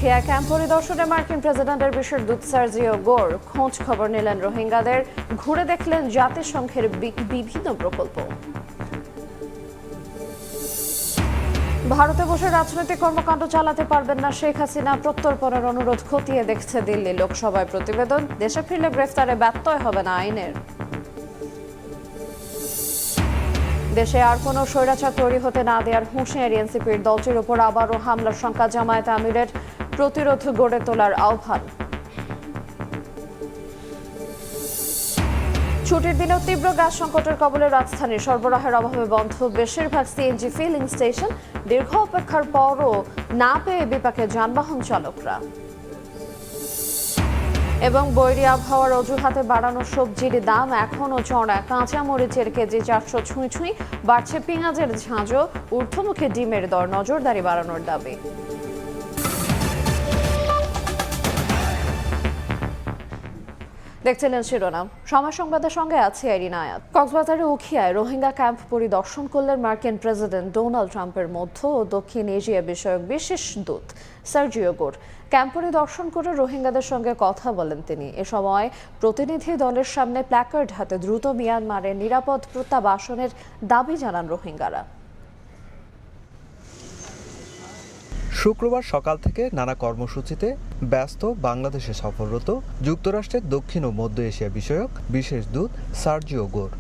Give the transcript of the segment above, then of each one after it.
Ukhia camp পরিদর্শনে মার্কিন প্রেসিডেন্টের বিশেষ দূত সার্জিও গোর খোঁজ খবর নিলেন রোহিঙ্গাদের, ঘুরে দেখলেন জাতিসংঘের বিভিন্ন প্রকল্প। ভারতে বসে রাজনৈতিক কর্মকাণ্ড চালাতে পারবেন না শেখ হাসিনা, প্রত্যর্পণের অনুরোধ খতিয়ে দেখছে দিল্লি। লোকসভায় প্রতিবেদন, দেশে ফিরলে গ্রেফতারে ব্যত্যয় হবে না আইনের। দেশে আর কোনো স্বৈরাচার তৈরি হতে না দেওয়ার হুঁশিয়ারি এনসিপির। দলটির উপর আবারও হামলার শঙ্কা, জামায়াতে আমিরের প্রতিরোধ গড়ে তোলার আহ্বান। ছুটির দিনেও তীব্র গ্যাস সংকটের কবলে রাজধানী, সরবরাহের অভাবে বন্ধ বেশিরভাগ সিএনজি ফিলিং স্টেশন। দীর্ঘ অপেক্ষার পরও না পেয়ে বিপাকে যানবাহন চালকরা। এবং বৈরী আবহাওয়ার অজুহাতে বাড়ানো সবজির দাম এখনও চড়া। কাঁচা মরিচের কেজি 400 ছুঁই, বাড়ছে পেঁয়াজের ঝাঁঝও, ঊর্ধ্বমুখী ডিমের দর, নজরদারি বাড়ানোর দাবি। দেখছিলেন শিরোনাম। সময় সংবাদের সঙ্গে আছে আইরিনা আয়াত। কক্সবাজারের উখিয়ায় রোহিঙ্গা ক্যাম্প পরিদর্শন করলেন মার্কিন প্রেসিডেন্ট ডোনাল্ড ট্রাম্পের মধ্য ও দক্ষিণ এশিয়া বিষয়ক বিশেষ দূত সার্জিও গোর। ক্যাম্প পরিদর্শন করে রোহিঙ্গাদের সঙ্গে কথা বলেন তিনি। এ সময় প্রতিনিধি দলের সামনে প্ল্যাকার্ড হাতে দ্রুত মিয়ানমারে নিরাপদ প্রত্যাবাসনের দাবি জানান রোহিঙ্গারা। শুক্রবার সকাল থেকে নানা কর্মসূচিতে ব্যস্ত বাংলাদেশে সফররত যুক্তরাষ্ট্রের দক্ষিণ ও মধ্য এশিয়া বিষয়ক বিশেষ দূত সার্জিও গোর।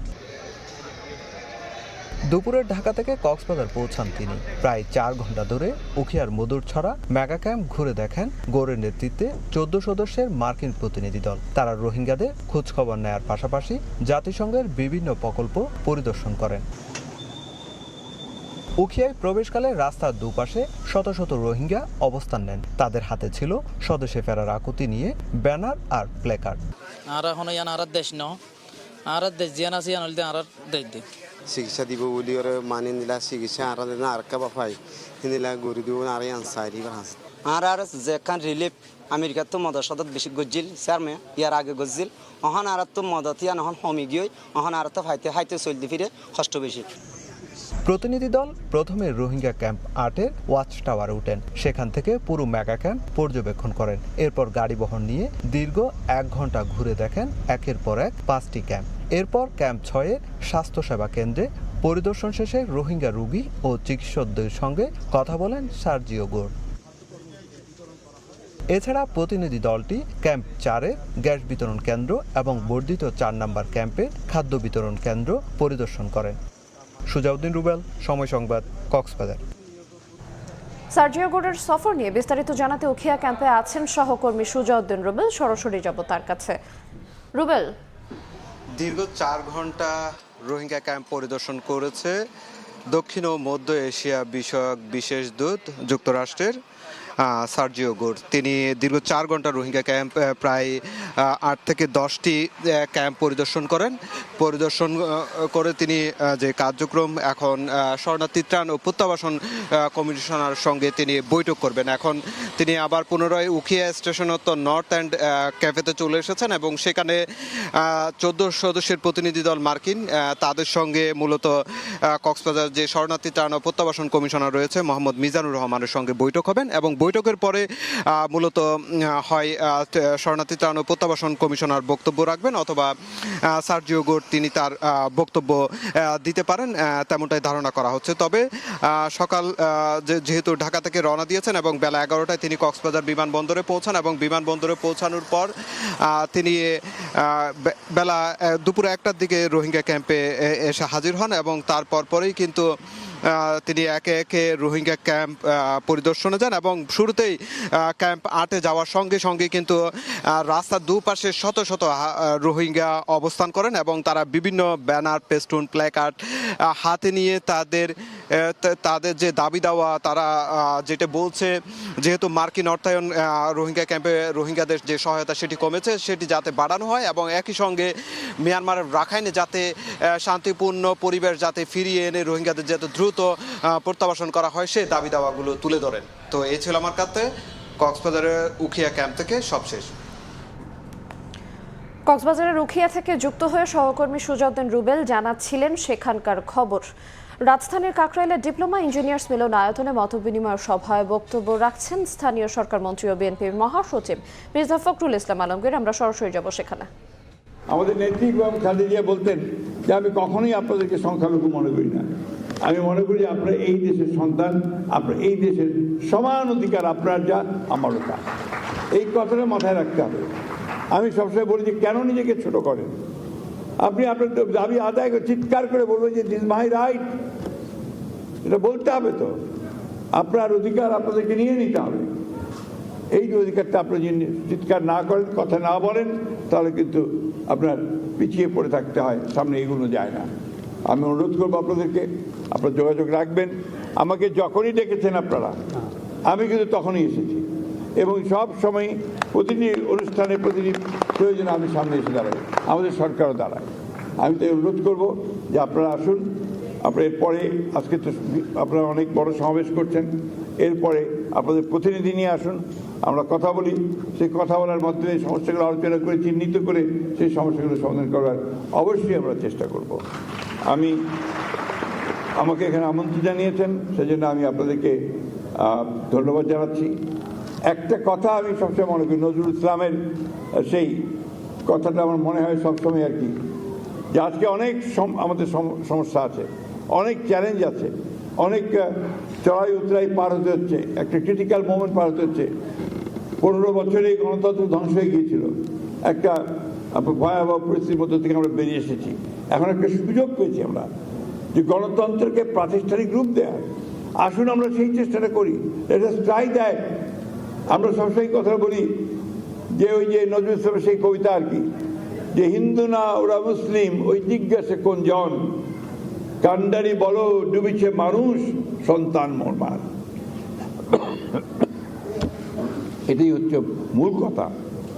দুপুরের ঢাকা থেকে কক্সবাজার পৌঁছান তিনি। প্রায় 4 ঘন্টা ধরে উখিয়ার মধুরছড়া মেগা ক্যাম্প ঘুরে দেখেন গোরের নেতৃত্বে 14 সদস্যের মার্কিন প্রতিনিধি দল। তারা রোহিঙ্গাদের খোঁজখবর নেয়ার পাশাপাশি জাতিসংঘের বিভিন্ন প্রকল্প পরিদর্শন করেন। উখিয়ায় প্রবেশকালে রাস্তার দুপাশে শত শত রোহিঙ্গা অবস্থান নেন। তাদের হাতে ছিল স্বদেশে ফেরার আকুতি নিয়ে ব্যানার আর প্ল্যাকার্ড। চিকিৎসা দিব বলি ওরা মানি নিলা চিকিৎসা আর আরকা বাফাই নিলা গরি দিব আর আনসারি বাস আর যেখান রিলিফ আমেরিকার তো মদত সদত বেশি গজ্জিল স্যারমে ইয়ার আগে গজ্জিল অহন আর তো মদত ইয়ান অহন হমি গিয়ে অহন আর তো হাইতে চলতে ফিরে কষ্ট বেশি। প্রতিনিধি দল প্রথমে রোহিঙ্গা ক্যাম্প 8-এর ওয়াচ টাওয়ারে উঠেন। সেখান থেকে পুরো মেগা ক্যাম্প পর্যবেক্ষণ করেন। এরপর গাড়ি বহর নিয়ে দীর্ঘ 1 ঘন্টা ঘুরে দেখেন একের পর এক 5টি ক্যাম্প। এরপর ক্যাম্প 6-এর স্বাস্থ্যসেবা কেন্দ্রে পরিদর্শন শেষে রোহিঙ্গা রোগী ও চিকিৎসকদের সঙ্গে কথা বলেন সার্জিও গোর। এছাড়া প্রতিনিধি দলটি ক্যাম্প 4-এর গ্যাস বিতরণ কেন্দ্র এবং বর্ধিত 4 নম্বর ক্যাম্পের খাদ্য বিতরণ কেন্দ্র পরিদর্শন করেন। সুজাউদ্দিন রুবেল, সময় সংবাদ, কক্সবাজার। সার্জিও গোরের সফর নিয়ে বিস্তারিত জানাতে উখিয়া ক্যাম্পে আছেন সহকর্মী সুজাউদ্দিন রুবেল। সরাসরি যাব তার কাছে। রুবেল, দীর্ঘ 4 ঘন্টা রোহিঙ্গা ক্যাম্প পরিদর্শন করেছে দক্ষিণ ও মধ্য এশিয়া বিষয়ক বিশেষ দূত যুক্তরাষ্ট্রের সার্জিও গোর। তিনি দীর্ঘ 4 ঘন্টা রোহিঙ্গা ক্যাম্প প্রায় 8 থেকে 10টি ক্যাম্প পরিদর্শন করেন। পরিদর্শন করে তিনি যে কার্যক্রম এখন শরণার্থী ত্রাণ ও প্রত্যাবাসন কমিশনার সঙ্গে তিনি বৈঠক করবেন। এখন তিনি আবার পুনরায় উখিয়া স্টেশনত নর্থ অ্যান্ড ক্যাফেতে চলে এসেছেন এবং সেখানে 14 সদস্যের প্রতিনিধি দল মার্কিন, তাদের সঙ্গে মূলত কক্সবাজার যে শরণার্থী ত্রাণ ও প্রত্যাবাসন কমিশনার রয়েছে মোহাম্মদ মিজানুর রহমানের সঙ্গে বৈঠক হবেন এবং বৈঠকের পরে মূলত হয় শরণার্থী ত্রাণ ও প্রত্যাবাসন কমিশনার বক্তব্য রাখবেন অথবা সার্জিও গোর তিনি তার বক্তব্য দিতে পারেন, তেমনটাই ধারণা করা হচ্ছে। তবে সকাল যেহেতু ঢাকা থেকে রওনা দিয়েছেন এবং বেলা 11টায় তিনি কক্সবাজার বিমানবন্দরে পৌঁছান এবং বিমানবন্দরে পৌঁছানোর পর তিনি বেলা দুপুরে 1টার দিকে রোহিঙ্গা ক্যাম্পে এসে হাজির হন এবং তারপর পরেই কিন্তু তিনি একে একে রোহিঙ্গা ক্যাম্প পরিদর্শনে যান এবং শুরুতেই ক্যাম্প 8-এ যাওয়ার সঙ্গে সঙ্গে কিন্তু রাস্তার দুপাশে শত শত রোহিঙ্গা অবস্থান করেন এবং তারা বিভিন্ন ব্যানার, পেস্টুন, প্ল্যাকার্ড হাতে নিয়ে তাদের যে দাবি দেওয়া, তারা যেটা বলছে যেহেতু মার্কিন অর্থায়ন রোহিঙ্গা ক্যাম্পে রোহিঙ্গাদের যে সহায়তা সেটি কমেছে, সেটি যাতে বাড়ানো হয় এবং একই সঙ্গে মিয়ানমারের রাখাইনে যাতে শান্তিপূর্ণ পরিবেশ যাতে ফিরিয়ে এনে রোহিঙ্গাদের যাতে দ্রুত প্রত্যাবাসন করা হয় সে দাবি দাওয়াগুলো তুলে ধরেন। তো এই ছিল আমার কাছে কক্সবাজারের উখিয়া ক্যাম্প থেকে সবশেষ। কক্সবাজারের উখিয়া থেকে যুক্ত হয়ে সহকর্মী সুজাউদ্দিন রুবেল জানাচ্ছিলেন সেখানকার খবর। রাজধানীর কাকরাইলের ডিপ্লোমা ইঞ্জিনিয়ার্স মিলনায়তনে মতবিনিময় সভায় বক্তব্য রাখছেন স্থানীয় সরকার মন্ত্রী ও বিএনপির মহাসচিব মির্জা ফখরুল ইসলাম আলমগীর। আমরা সরাসরি যাব সেখানে। আমাদের নেত্রী খালেদা জিয়া বলতেন যে আমি কখনোই আপনাদেরকে সংখ্যালঘু মনে করি না, আমি মনে করি আপনারা এই দেশের সন্তান, আপনার এই দেশের সমান অধিকার, আপনার যা আমারও তা। এই কথাটা মাথায় রাখতে হবে। আমি সবসময় বলি যে কেন নিজেকে ছোট করেন, আপনি আপনার দাবি আদায় করে চিৎকার করে বলবেন যে দিস মাই রাইট, এটা বলতে হবে। তো আপনার অধিকার আপনাদেরকে নিয়ে নিতে হবে। এই যে অধিকারটা আপনি যদি চিৎকার না করেন, কথা না বলেন, তাহলে কিন্তু আপনার পিছিয়ে পড়ে থাকতে হয়, সামনে এগুলো যায় না। আমি অনুরোধ করবো আপনাদেরকে, আপনারা যোগাযোগ রাখবেন। আমাকে যখনই ডেকেছেন আপনারা, আমি কিন্তু তখনই এসেছি এবং সব সময় প্রতিটি অনুষ্ঠানে প্রতিটি প্রয়োজনে আমি সামনে এসে দাঁড়াই, আমাদের সরকারও দাঁড়ায়। আমি তাই অনুরোধ করবো যে আপনারা আসুন। আপনার এরপরে আজকে তো আপনারা অনেক বড় সমাবেশ করছেন, এরপরে আপনাদের প্রতিনিধি নিয়ে আসুন, আমরা কথা বলি। সেই কথা বলার মাধ্যমে সমস্যাগুলো আলোচনা করে চিহ্নিত করে সেই সমস্যাগুলো সমাধান করার অবশ্যই আমরা চেষ্টা করব। আমাকে এখানে আমন্ত্রণ জানিয়েছেন, সেজন্য আমি আপনাদেরকে ধন্যবাদ জানাচ্ছি। একটা কথা আমি সবসময় মনে করি, নজরুল ইসলামের সেই কথাটা আমার মনে হয় সবসময় আর কি, যে আজকে অনেক আমাদের সমস্যা আছে, অনেক চ্যালেঞ্জ আছে, অনেক চড়াই উতরাই পার হতে হচ্ছে, একটা ক্রিটিক্যাল মোমেন্ট পার হতে হচ্ছে। 15 বছরে এই গণতন্ত্র ধ্বংস হয়ে গিয়েছিল, একটা ভয়াবহ পরিস্থিতির মধ্যে থেকে আমরা বেরিয়ে এসেছি। এখন একটা সুযোগ পেয়েছি আমরা যে গণতন্ত্রকে প্রাতিষ্ঠানিক রূপ দেওয়া। আসুন আমরা সেই চেষ্টাটা করি, এটা ট্রাই দেয়। আমরা সবসময় কথা বলি যে ওই যে নজরুল ইসলামের সেই কবিতা আর কি, যে হিন্দু না ওরা মুসলিম, ওই জিজ্ঞাসে কোন জন, কান্ডারি বলো ডুবিছে মানুষ, সন্তান মরমার। এটাই হচ্ছে মূল কথা।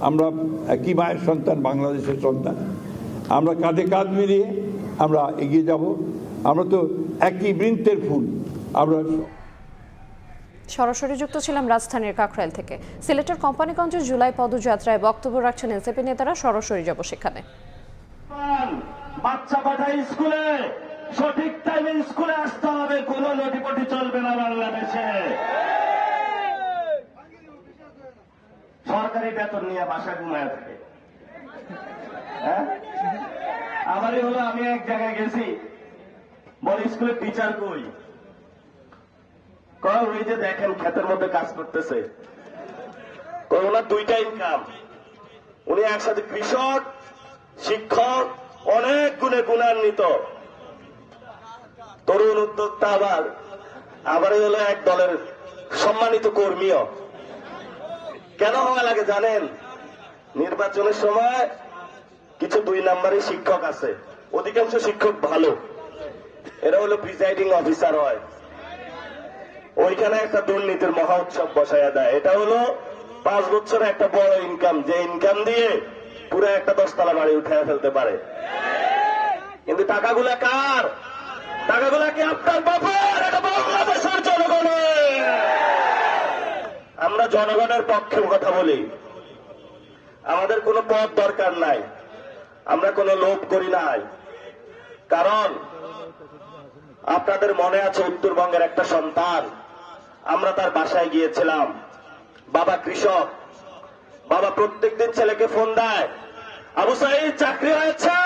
আমরা একই মায়ের সন্তান, বাংলাদেশের সন্তান। আমরা কাঁধে কাঁধ মিলিয়ে আমরা এগিয়ে যাব। আমরা তো একই বৃন্তের ফুল। আমরা সরাসরি যুক্ত ছিলাম রাজধানীর কাকরাইল থেকে। সিলেটের কোম্পানিগঞ্জে জুলাই পদযাত্রায় বক্তব্য রাখছেন এনসিপি নেতারা। সরাসরি যাব সেখানে। বাচ্চা পাঠাই স্কুলে, সঠিক টাইমে স্কুলে আসতে হবে, কোনো নটিপটি চলবে না বাংলাদেশে। সরকারি বেতন নিয়ে বাসায় ঘুমায় থাকে। আমারই হলো, আমি এক জায়গায় গেছি, বল স্কুলের টিচার কই? ওই যে দেখেন ক্ষেতের মধ্যে কাজ করতেছে। ওনার 2টা ইনকাম, উনি একসাথে কৃষক, শিক্ষক, অনেক গুণে গুণান্বিত তরুণ উদ্যোক্তা, আবার হলো এক দলের সম্মানিত কর্মীও। কেন হওয়া লাগে জানেন? নির্বাচনের সময় কিছু 2 নম্বরের শিক্ষক আছে, অধিকাংশ শিক্ষক ভালো, এরা হলো প্রিজাইডিং অফিসার হয়, ওইখানে একটা দুর্নীতির মহা উৎসব বসাইয়া দেয়। এটা হলো 5 বছরে একটা বড় ইনকাম, যে ইনকাম দিয়ে পুরো একটা 10তলা বাড়ি উঠে ফেলতে পারে। কিন্তু টাকাগুলা কার? টাকাগুলা কি আপনার বাবার? এটা বাংলাদেশের জনগণের। আমরা জনগণের পক্ষে কথা বলি, আমাদের কোনো পদ দরকার নাই, আমরা কোনো লোভ করি নাই। কারণ আপনাদের মনে আছে, উত্তরবঙ্গের একটা সন্তান, আমরা তার বাসায় গিয়েছিলাম। বাবা কৃষক, বাবা প্রত্যেকদিন ছেলেকে ফোন দেয়, আবু সাইদ চাকরি হয়েছে?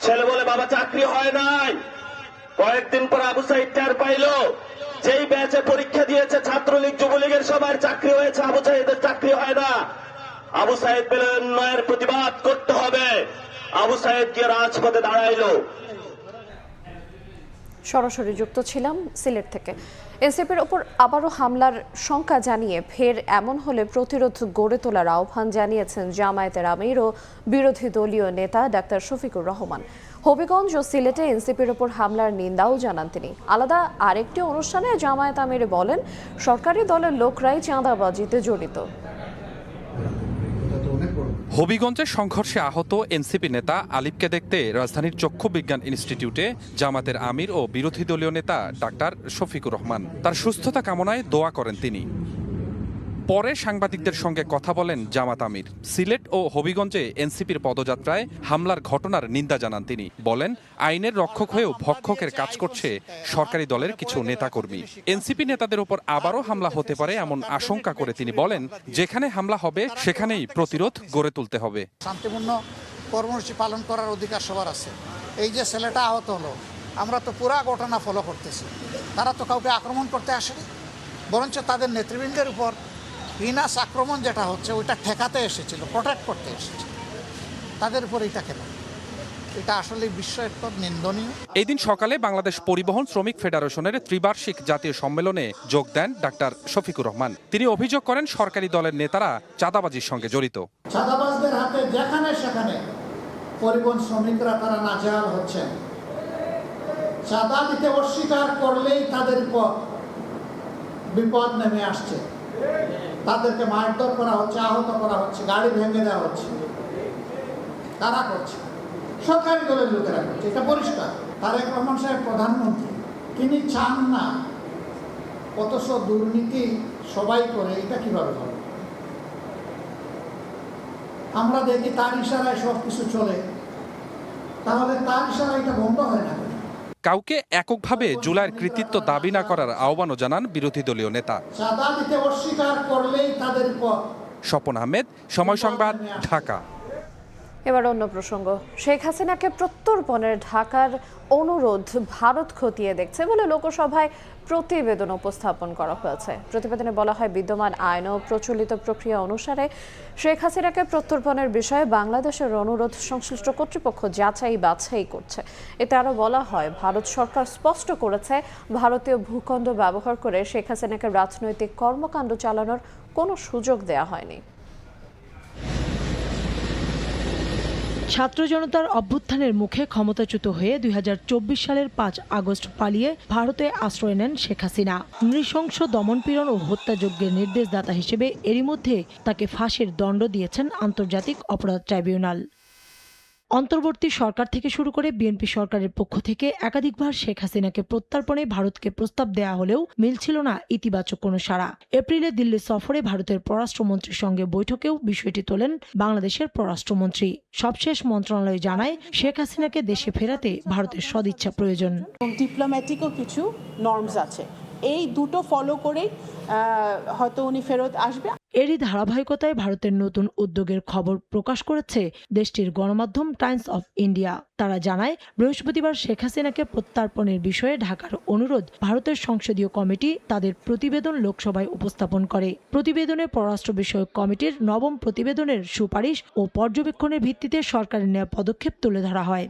ছেলে বলে বাবা চাকরি হয় নাই। কয়েকদিন পর আবু সাইদ টের পাইল, যেই ব্যাচে পরীক্ষা দিয়েছে ছাত্রলীগ যুবলীগের সবার চাকরি হয়েছে, আবু সাইদের চাকরি হয় না। আবু সাইদ পেলে অন্যায়ের প্রতিবাদ করতে হবে, আবু সাইদ গিয়ে রাজপথে দাঁড়াইলো। সরাসরি যুক্ত ছিলাম সিলেট থেকে। এনসিপির ওপর আবারও হামলার শঙ্কা জানিয়ে ফের এমন হলে প্রতিরোধ গড়ে তোলার আহ্বান জানিয়েছেন জামায়াতের আমির ও বিরোধী দলীয় নেতা ডাক্তার শফিকুর রহমান। হবিগঞ্জ ও সিলেটে এনসিপির ওপর হামলার নিন্দাও জানান তিনি। আলাদা আরেকটি অনুষ্ঠানে জামায়াত আমির বলেন, সরকারি দলের লোকরাই চাঁদাবাজিতে জড়িত। হবিগঞ্জের সংঘর্ষে আহত এনসিপি নেতা আলিফকে দেখতে রাজধানীর চক্ষু বিজ্ঞান ইনস্টিটিউটে জামাতের আমির ও বিরোধী দলীয় নেতা ডাক্তার শফিকুর রহমান। তার সুস্থতা কামনায় দোয়া করেন তিনি। পরে সাংবাদিকদের সঙ্গে কথা বলেন জামাত আমির। সিলেট ও হবিগঞ্জে এনসিপির পদযাত্রায় হামলার ঘটনার নিন্দা জানান তিনি। বলেন, আইনের রক্ষক হয়েও ভক্ষকের কাজ করছে সরকারি দলের কিছু নেতাকর্মী। এনসিপি নেতাদের উপর আবারও হামলা হতে পারে এমন আশঙ্কা করে তিনি বলেন, যেখানে হামলা হবে সেখানেই প্রতিরোধ গড়ে তুলতে হবে। শান্তিপূর্ণ কর্মসূচি পালন করার অধিকার সবার আছে। এই যে ছেলেটা আহত হলো, আমরা তো পুরা ঘটনা ফলো করতেছি। তারা তো কাউকে আক্রমণ করতে আসেনি, বরঞ্চ তাদের নেতৃবৃন্দের উপর বিনাশ আক্রমণ যেটা হচ্ছে ওইটা ঠেকাতে এসেছিল, প্রোটেক্ট করতে এসেছিল। তাদের উপর এটা কেন? এটা আসলে বিস্ময়কর, নিন্দনীয়। এই দিন সকালে বাংলাদেশ পরিবহন শ্রমিক ফেডারেশনের ত্রিবার্ষিক জাতীয় সম্মেলনে যোগ দেন ডাক্তার শফিকুর রহমান। তিনি অভিযোগ করেন, সরকারি দলের নেতারা চাঁদাবাজির সঙ্গে জড়িত। চাঁদাবাজদের হাতে যেখানে সেখানে পরিবহন শ্রমিকরা তারা নাজেহাল হচ্ছেন। চাঁদা দিতে অস্বীকার করলেই তাদের উপর বিপদ নেমে আসছে। তাদেরকে মারধর করা হচ্ছে, আহত করা হচ্ছে, গাড়ি ভেঙে দেওয়া হচ্ছে। কারা করছে? সরকারি দলের লোকেরা করছে, এটা পরিষ্কার। তারেক রহমান সাহেব প্রধানমন্ত্রী, তিনি চান না, অথচ দুর্নীতি সবাই করে, এটা কিভাবে হবে? আমরা দেখি তার ইশারায় সব কিছু চলে, তাহলে তার ইশারায় এটা বন্ধ হয় না। কাউকে এককভাবে জুলাইয়ের কৃতিত্ব দাবি না করার আহ্বানও জানান বিরোধী দলীয় নেতা। চাঁদা দিতে অস্বীকার করলেই তাদের উপর। স্বপন আহমেদ, সময় সংবাদ, ঢাকা। এবার অন্য প্রসঙ্গ। শেখ হাসিনাকে প্রত্যর্পণের ঢাকার অনুরোধ ভারত খতিয়ে দেখছে বলে লোকসভায় প্রতিবেদন উপস্থাপন করা হয়েছে। প্রতিবেদনে বলা হয়, বিদ্যমান আইন ও প্রচলিত প্রক্রিয়া অনুসারে শেখ হাসিনাকে প্রত্যর্পণের বিষয়ে বাংলাদেশের অনুরোধ সংশ্লিষ্ট কর্তৃপক্ষ যাচাই বাছাই করছে। এতে আরও বলা হয়, ভারত সরকার স্পষ্ট করেছে, ভারতীয় ভূখণ্ড ব্যবহার করে শেখ হাসিনাকে রাজনৈতিক কর্মকাণ্ড চালানোর কোনো সুযোগ দেওয়া হয়নি। ছাত্র জনতার অভ্যুত্থানের মুখে ক্ষমতাচ্যুত হয়ে 2024 সালের 5 আগস্ট পালিয়ে ভারতে আশ্রয় নেন শেখ হাসিনা। নৃশংস দমনপীড়ন ও হত্যাযজ্ঞের নির্দেশদাতা হিসেবে এরই মধ্যে তাকে ফাঁসির দণ্ড দিয়েছেন আন্তর্জাতিক অপরাধ ট্রাইব্যুনাল। অন্তর্বর্তী সরকার থেকে শুরু করে বিএনপি সরকারের পক্ষ থেকে একাধিকবার শেখ হাসিনাকে প্রত্যর্পণে ভারতকে প্রস্তাব দেয়া হলেও মিলছিল না ইতিবাচক কোনো সাড়া। এপ্রিলে দিল্লি সফরে ভারতের পররাষ্ট্রমন্ত্রীর সঙ্গে বৈঠকেও বিষয়টি তোলেন বাংলাদেশের পররাষ্ট্রমন্ত্রী। সবশেষ মন্ত্রণালয় জানায়, শেখ হাসিনাকে দেশে ফেরাতে ভারতের সদিচ্ছা প্রয়োজন। ডিপ্লোম্যাটিকও কিছু নর্মস আছে, এই দুটো ফলো করেই হয়তো উনি ফেরত আসবে। এরই ধারাবাহিকতায় ভারতের নতুন উদ্যোগের খবর প্রকাশ করেছে দেশটির গণমাধ্যম টাইমস অফ ইন্ডিয়া। তারা জানায়, বৃহস্পতিবার শেখ হাসিনাকে প্রত্যর্পণের বিষয়ে ঢাকার অনুরোধ ভারতের সংসদীয় কমিটি তাদের প্রতিবেদন লোকসভায় উপস্থাপন করে। প্রতিবেদনে পররাষ্ট্র বিষয়ক কমিটির নবম প্রতিবেদনের সুপারিশ ও পর্যবেক্ষণের ভিত্তিতে সরকারের নেওয়া পদক্ষেপ তুলে ধরা হয়।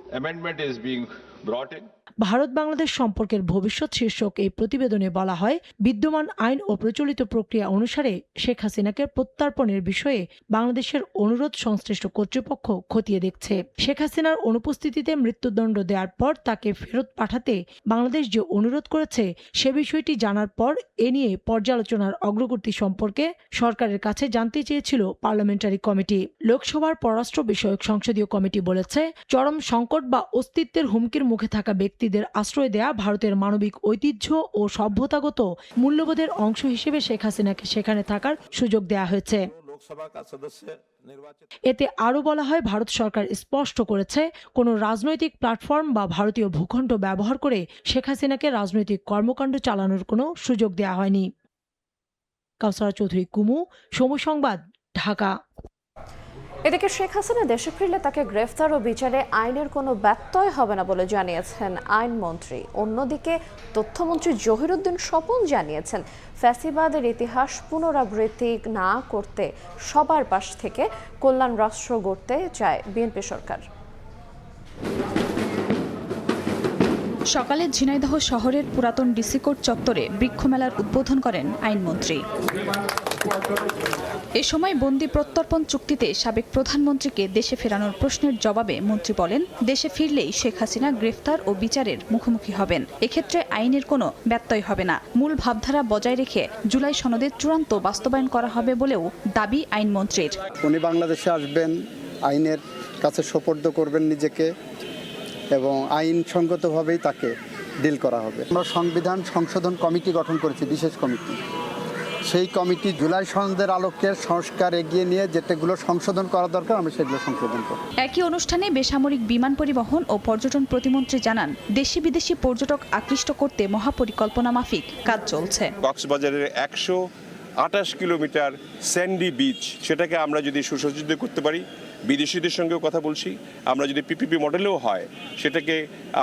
ভারত বাংলাদেশ সম্পর্কের ভবিষ্যৎ শীর্ষক এই প্রতিবেদনে বলা হয়, বিদ্যমান আইন ও প্রচলিত প্রক্রিয়া অনুসারে শেখ হাসিনাকে প্রত্যর্পণের বিষয়ে বাংলাদেশের অনুরোধ সংশ্লিষ্ট কর্তৃপক্ষ খতিয়ে দেখছে। শেখ হাসিনার অনুপস্থিতিতে মৃত্যুদণ্ড দেওয়ার পর তাকে ফেরত পাঠাতে বাংলাদেশ যে অনুরোধ করেছে, সে বিষয়টি জানার পর এ নিয়ে পর্যালোচনার অগ্রগতি সম্পর্কে সরকারের কাছে জানতে চেয়েছিল পার্লামেন্টারি কমিটি। লোকসভার পররাষ্ট্র বিষয়ক সংসদীয় কমিটি বলেছে, চরম সংকট বা অস্তিত্বের হুমকির মুখে থাকা ব্যক্তিদের আশ্রয় দেয়া ভারতের মানবিক ঐতিহ্য ও সভ্যতাগত মূল্যবোধের অংশ হিসেবে শেখ হাসিনাকে সেখানে থাকার সুযোগ দেয়া হয়েছে। এতে আরও বলা হয়, ভারত সরকার স্পষ্ট করেছে, কোনো রাজনৈতিক প্ল্যাটফর্ম বা ভারতীয় ভূখণ্ড ব্যবহার করে শেখ হাসিনাকে রাজনৈতিক কর্মকাণ্ড চালানোর কোনো সুযোগ দেয়া হয়নি। কাউসারা চৌধুরী কুমু, সময় সংবাদ, ঢাকা। এদিকে শেখ হাসিনা দেশে ফিরলে তাকে গ্রেফতার ও বিচারে আইনের কোনো ব্যত্যয় হবে না বলে জানিয়েছেন আইনমন্ত্রী। অন্যদিকে তথ্যমন্ত্রী জহিরুদ্দিন স্বপন জানিয়েছেন, ফ্যাসিবাদের ইতিহাস পুনরাবৃত্তি না করতে সবার পাশ থেকে কল্যাণ রাষ্ট্র গড়তে চায় বিএনপি সরকার। সকালে ঝিনাইদহ শহরের পুরাতন ডিসি কোর্ট চত্বরে বৃক্ষমেলার উদ্বোধন করেন আইনমন্ত্রী। এ সময় বন্দি প্রত্যর্পণ চুক্তিতে সাবেক প্রধানমন্ত্রীকে দেশে ফেরানোর প্রশ্নের জবাবে মন্ত্রী বলেন, দেশে ফিরলেই শেখ হাসিনা গ্রেফতার ও বিচারের মুখোমুখি হবেন। এক্ষেত্রে আইনের কোনো ব্যত্যয় হবে না। মূল ভাবধারা বজায় রেখে জুলাই সনদের চূড়ান্ত বাস্তবায়ন করা হবে বলেও দাবি আইনমন্ত্রীর। উনি বাংলাদেশে আসবেন, আইনের কাছে সোপর্দ করবেন নিজেকে এবং আইনসঙ্গতভাবেই তাকে ডিল করা হবে। আমরা সংবিধান সংশোধন কমিটি গঠন করেছি, বিশেষ কমিটি। সেই কমিটি জুলাই সনদের আলোকে সংস্কার এগিয়ে নিয়ে যেটাগুলো সংশোধন করা দরকার আমরা সেগুলো সংশোধন করব। একই অনুষ্ঠানে বেসামরিক বিমান পরিবহন ও পর্যটন প্রতিমন্ত্রী জানান, দেশি বিদেশি পর্যটক আকৃষ্ট করতে মহাপরিকল্পনা মাফিক কাজ চলছে। কক্সবাজারের 128 কিলোমিটার স্যান্ডি বিচ, সেটাকে আমরা যদি সুসজ্জিত করতে পারি, বিদেশিদের সঙ্গেও কথা বলছি, আমরা যদি পিপিপি মডেলেও হয় সেটাকে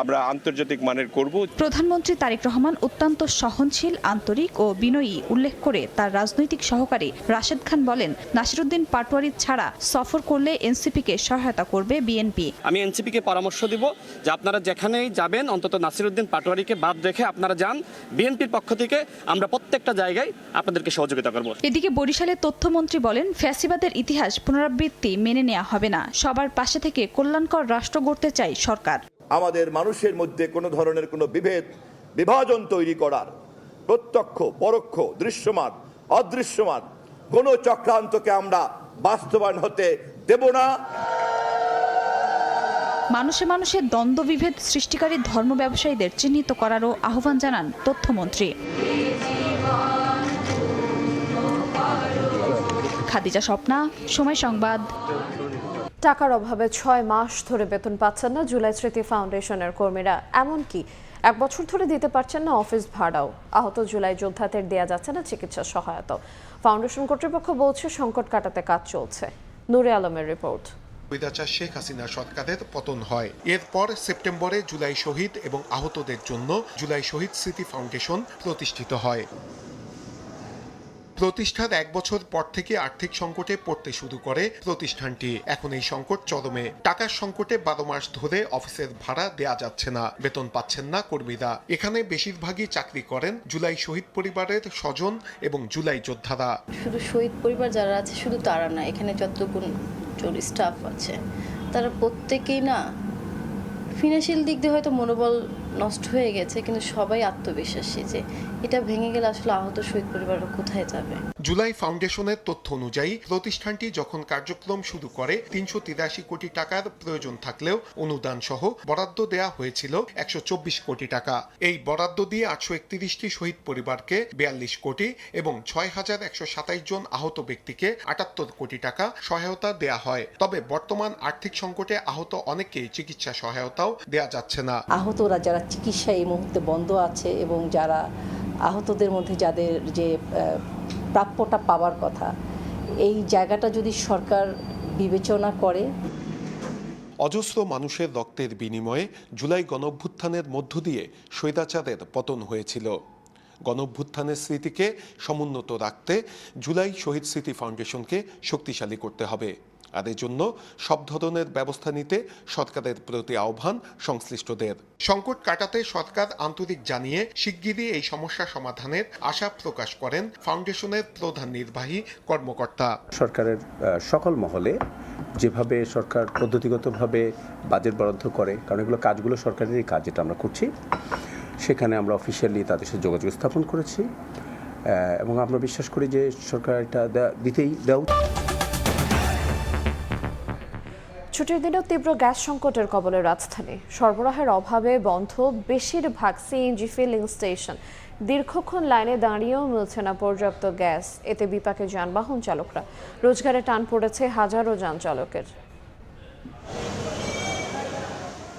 আমরা আন্তর্জাতিক মানের করব। প্রধানমন্ত্রী তারেক রহমান অত্যন্ত সহনশীল, আন্তরিক ও বিনয়ী উল্লেখ করে তার রাজনৈতিক সহকারী রাশেদ খান বলেন, নাসিরুদ্দিন পাটোয়ারি ছাড়া সফর করলে এনসিপিকে সহায়তা করবে বিএনপি। আমি এনসিপিকে পরামর্শ দিব যে আপনারা যেখানেই যাবেন অন্তত নাসিরুদ্দিন পাটোয়ারিকে বাদ রেখে আপনারা যান। বিএনপির পক্ষ থেকে আমরা প্রত্যেকটা জায়গায় আপনাদেরকে সহযোগিতা করব। এদিকে বরিশালের তথ্যমন্ত্রী বলেন, ফ্যাসিবাদের ইতিহাস পুনরাবৃত্তি মেনে নেওয়া হবে না, সবার পাশে থেকে কল্যাণকর রাষ্ট্র গড়তে চাই সরকার। আমাদের মানুষের মধ্যে কোনো ধরনের কোনো বিভাজন তৈরি করার প্রত্যক্ষ, পরোক্ষ, দৃশ্যমান, অদৃশ্যমান কোনো চক্রান্তকে আমরা বাস্তবায়ন হতে দেব না। মানুষে মানুষের দ্বন্দ্ব বিভেদ সৃষ্টিকারী ধর্ম ব্যবসায়ীদের চিহ্নিত করারও আহ্বান জানান তথ্যমন্ত্রী। খাদিজা স্বপ্না, সময় সংবাদ। টাকার অভাবে 6 মাস ধরে বেতন পাচ্ছেন না জুলাই স্মৃতি ফাউন্ডেশনের কর্মীরা, এমনকি 1 বছর ধরে দিতে পারছেন না অফিস ভাড়াও। আহত জুলাই যোদ্ধাদের দেয়া যাচ্ছে না চিকিৎসা সহায়তা। ফাউন্ডেশন কর্তৃপক্ষ বলছে সংকট কাটাতে কাজ চলছে। নূরে আলমের রিপোর্ট। স্বৈরাচার শেখ হাসিনার সরকারের পতন হয়। এরপর সেপ্টেম্বরে জুলাই শহীদ এবং আহতদের জন্য জুলাই শহীদ স্মৃতি ফাউন্ডেশন প্রতিষ্ঠিত হয়। প্রতিষ্ঠার 1 বছর পর থেকে আর্থিক সংকটে পড়তে শুরু করে প্রতিষ্ঠানটি। এখন এই সংকট চরমে। টাকার সংকটে 12 মাস ধরে অফিসের ভাড়া দেয়া যাচ্ছে না, বেতন পাচ্ছেন না কর্মীরা। এখানে বেশিরভাগই চাকরি করেন জুলাই শহীদ পরিবারের স্বজন এবং জুলাই যোদ্ধারা। শুধু শহীদ পরিবার যারা আছে শুধু তারা না, এখানে যতটুকু স্টাফ আছে তারা প্রত্যেকেই না ফিনান্সিয়াল দিক দিয়ে হয়তো মনোবল নষ্ট হয়ে গেছে, কিন্তু সবাই আত্মবিশ্বাসী যে এটা ভেঙে গেলে আসলে আহত শহীদ পরিবাররা কোথায় যাবে। জুলাই ফাউন্ডেশনের তথ্য অনুযায়ী প্রতিষ্ঠানটি যখন কার্যক্রম শুরু করে 383 কোটি টাকার প্রয়োজন থাকলেও অনুদান সহ বরাদ্দ দেয়া হয়েছিল 124 কোটি টাকা। এই বরাদ্দ দিয়ে 831টি শহীদ পরিবারকে 42 কোটি এবং 6127 জন আহত ব্যক্তিকে 78 কোটি টাকা সহায়তা দেয়া হয়। তবে বর্তমান আর্থিক সংকটে আহত অনেকেই চিকিৎসা সহায়তাও দেয়া যাচ্ছে না। আহতরা যারা চিকিৎসা এই মুহূর্তে বন্ধ আছে এবং যারা আহতদের মধ্যে যাদের যে প্রাপ্যটা পাওয়ার কথা, এই জায়গাটা যদি সরকার বিবেচনা করে। অজস্র মানুষের রক্তের বিনিময়ে জুলাই গণঅভ্যুত্থানের মধ্য দিয়ে স্বৈরাচারের পতন হয়েছিল। গণঅভ্যুত্থানের স্মৃতিকে সমুন্নত রাখতে জুলাই শহীদ স্মৃতি ফাউন্ডেশনকে শক্তিশালী করতে হবে। আর এর জন্য সব ধরনের ব্যবস্থা নিতে সরকারের প্রতি আহ্বান সংশ্লিষ্টদের। সংকট কাটাতে সরকার আন্তরিক জানিয়ে শিগগিরই এই সমস্যা সমাধানের আশা প্রকাশ করেন ফাউন্ডেশনের প্রধান নির্বাহী কর্মকর্তা। সরকারের সকল মহলে যেভাবে সরকার পদ্ধতিগতভাবে বাজেট বরাদ্দ করে, কারণ এগুলো কাজগুলো সরকারেরই কাজ, যেটা আমরা করছি, সেখানে আমরা অফিসিয়ালি তাদের সাথে যোগাযোগ স্থাপন করেছি এবং আমরা বিশ্বাস করি যে সরকার এটা দিতেই দেওয়া। ছুটির দিনেও তীব্র গ্যাস সংকটের কবলে রাজধানী। সরবরাহের অভাবে বন্ধ বেশিরভাগ সিএনজি ফিলিং স্টেশন। দীর্ঘক্ষণ লাইনে দাঁড়িয়েও মিলছে না পর্যাপ্ত গ্যাস। এতে বিপাকে যানবাহন চালকরা। রোজগারে টান পড়েছে হাজারো যান চালকের।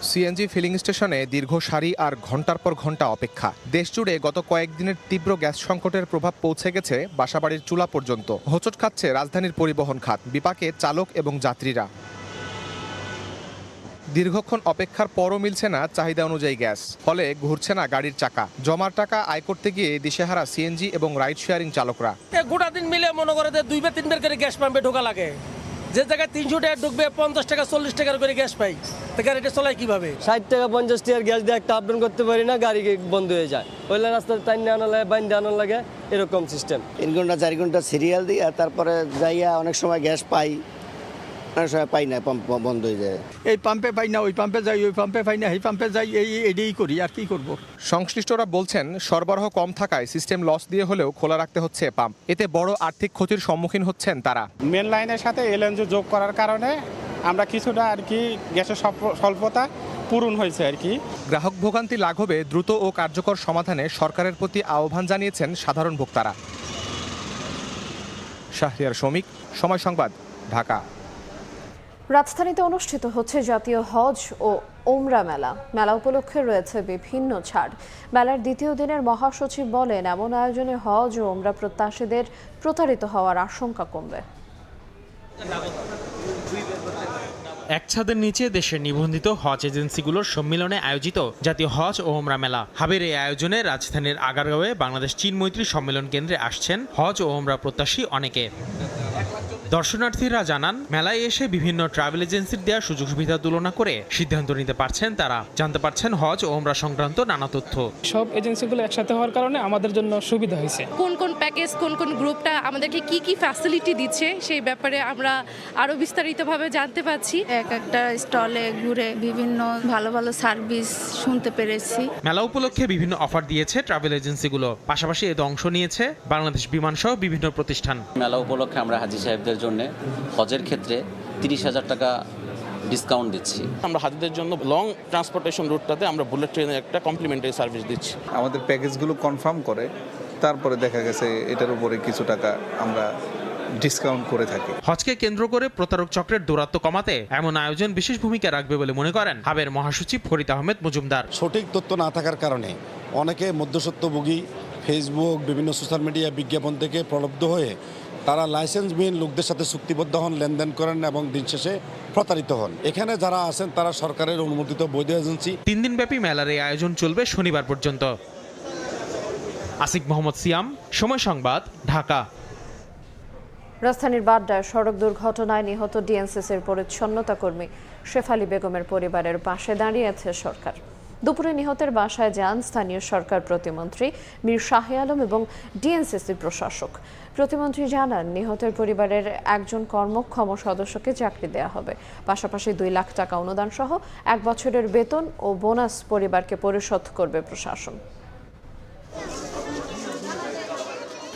সিএনজি ফিলিং স্টেশনে দীর্ঘ সারি আর ঘন্টার পর ঘন্টা অপেক্ষা। দেশজুড়ে গত কয়েকদিনের তীব্র গ্যাস সংকটের প্রভাব পৌঁছে গেছে বাসাবাড়ির চুলা পর্যন্ত। হোঁচট খাচ্ছে রাজধানীর পরিবহন খাত, বিপাকে চালক এবং যাত্রীরা। দীর্ঘক্ষণ অপেক্ষার পরও মিলছে না চাহিদা অনুযায়ী গ্যাস, ফলে ঘুরছে না গাড়ির চাকা। জমার টাকা আয় করতে গিয়ে দিশেহারা সিএনজি এবং রাইড শেয়ারিং চালকরা। গোটা দিন মিলে মনে করে 2 বা 3 বার করে গ্যাস পাম্পে ঢোকা লাগে। যে জায়গায় 300 টাকা ঢুকবে 50 টাকা 40 টাকার করে গ্যাস পাই, তো গাড়িটা চলায় কিভাবে? 60 টাকা 50 টাকার গ্যাস দিয়ে একটা আপডাউন করতে পারি না, গাড়ি বন্ধ হয়ে যায়। ওইলা রাস্তায় টাইনে আনা লাগে, বাইন্দে আনা লাগে, এরকম সিস্টেম। 3 ঘন্টা 4 ঘন্টা সিরিয়াল দিয়ে তারপরে যাইয়া অনেক সময় গ্যাস পাই, অনেক সময় পাই না, পাম্প বন্ধ হয়ে যায়। এই পাম্পে পাই না, ওই পাম্পে যাই, ওই পাম্পে পাই না, এই পাম্পে যাই, এটাই করি, আর কি করব। সংশ্লিষ্টরা বলছেন সরবরাহ কম থাকায় সিস্টেম লস দিয়ে হলেও খোলা রাখতে হচ্ছে পাম্প। এতে বড় আর্থিক ক্ষতির সম্মুখীন হচ্ছেন তারা। মেন লাইনের সাথে এলএনজি যোগ করার কারণে আমরা কিছুটা আর কি গ্যাসের স্বল্পতা পূরণ হয়েছে আর কি। গ্রাহক ভোগান্তি লাঘবে দ্রুত ও কার্যকর সমাধানে সরকারের প্রতি আহ্বান জানিয়েছেন সাধারণ ভোক্তারা। শাহরিয়ার শমিক, সময় সংবাদ, ঢাকা। রাজধানীতে অনুষ্ঠিত হচ্ছে জাতীয় হজ ও ওমরা মেলা। মেলা উপলক্ষে রয়েছে বিভিন্ন ছাড়। মেলার দ্বিতীয় দিনের মহাসচিব বলেন, এমন আয়োজনে হজ ও ওমরা প্রত্যাশীদের প্রতারিত হওয়ার আশঙ্কা কমবে। এক ছাদের নিচে দেশের নিবন্ধিত হজ এজেন্সিগুলোর সম্মেলনে আয়োজিত জাতীয় হজ ও ওমরা মেলা। হাবের এই আয়োজনে রাজধানীর আগারগাঁওয়ে বাংলাদেশ চীন মৈত্রী সম্মেলন কেন্দ্রে আসছেন হজ ও ওমরা প্রত্যাশী অনেকে। দর্শনার্থীরা জানান, মেলায় এসে বিভিন্ন ট্রাভেল এজেন্সির দেওয়া সুযোগ সুবিধা তুলনা করে সিদ্ধান্ত নিতে পারছেন তারা। জানতে পারছেন হজ ও ওমরা সংক্রান্ত নানা তথ্য। সব এজেন্সিগুলো একসাথে হওয়ার কারণে আমাদের জন্য সুবিধা হয়েছে। কোন কোন প্যাকেজ, কোন কোন গ্রুপটা আমাদেরকে কি কি ফ্যাসিলিটি দিচ্ছে সেই ব্যাপারে আমরা আরো বিস্তারিতভাবে জানতে পারছি। এক একটা স্টলে ঘুরে বিভিন্ন ভালো ভালো সার্ভিস শুনতে পেরেছি। মেলা উপলক্ষে বিভিন্ন অফার দিয়েছে ট্রাভেল এজেন্সিগুলো। পাশাপাশি এতে অংশ নিয়েছে বাংলাদেশ বিমান সহ বিভিন্ন প্রতিষ্ঠান। মেলা উপলক্ষে আমরা হাজী সাহেবদের জন্য হজের ক্ষেত্রে 30,000 টাকা ডিসকাউন্ট দিচ্ছি। আমরা হাজিদের জন্য লং ট্রান্সপোর্টেশন রুটটাতে আমরা বুলেট ট্রেনের একটা কমপ্লিমেন্টারি সার্ভিস দিচ্ছি। আমাদের প্যাকেজগুলো কনফার্ম করে তারপরে দেখা গেছে এটার উপরে কিছু টাকা আমরা ডিসকাউন্ট করে থাকি। হজকে কেন্দ্র করে প্রতারক চক্রের দৌরাত্ম্য কমাতে এমন আয়োজন বিশেষ ভূমিকা রাখবে বলে মনে করেন হাবের মহাসচিব ফরিদ আহমেদ মজুমদার। সঠিক তথ্য না থাকার কারণে অনেকে মধ্যস্বত্বভোগী ফেসবুক, বিভিন্ন সোশ্যাল মিডিয়া বিজ্ঞাপন থেকে প্রলুব্ধ হয়ে তারা লাইসেন্সবিহীন লোকদের সাথে চুক্তিবদ্ধ হন, লেনদেন করেন এবং দিন শেষে প্রতারিত হন। এখানে যারা আছেন তারা সরকারের অনুমোদিত বৈধ এজেন্সি। 3 দিনব্যাপী মেলার এই আয়োজন চলবে শনিবার পর্যন্ত। আসিফ মোহাম্মদ সিয়াম, সময় সংবাদ, ঢাকা। রাজধানীর বাড্ডায় সড়ক দুর্ঘটনায় নিহত ডিএনসিসির পরিচ্ছন্নতা কর্মী শেফালী বেগমের পরিবারের পাশে দাঁড়িয়েছে সরকার। দুপুরে নিহতের বাসায় যান স্থানীয় সরকার প্রতিমন্ত্রী মীর শাহে আলম এবং ডিএনসিসির প্রশাসক। প্রতিমন্ত্রী জানান, নিহতের পরিবারের একজন কর্মক্ষম সদস্যকে চাকরি দেওয়া হবে। পাশাপাশি 2 লাখ টাকা অনুদান সহ 1 বছরের বেতন ও বোনাস পরিবারকে পরিশোধ করবে প্রশাসন।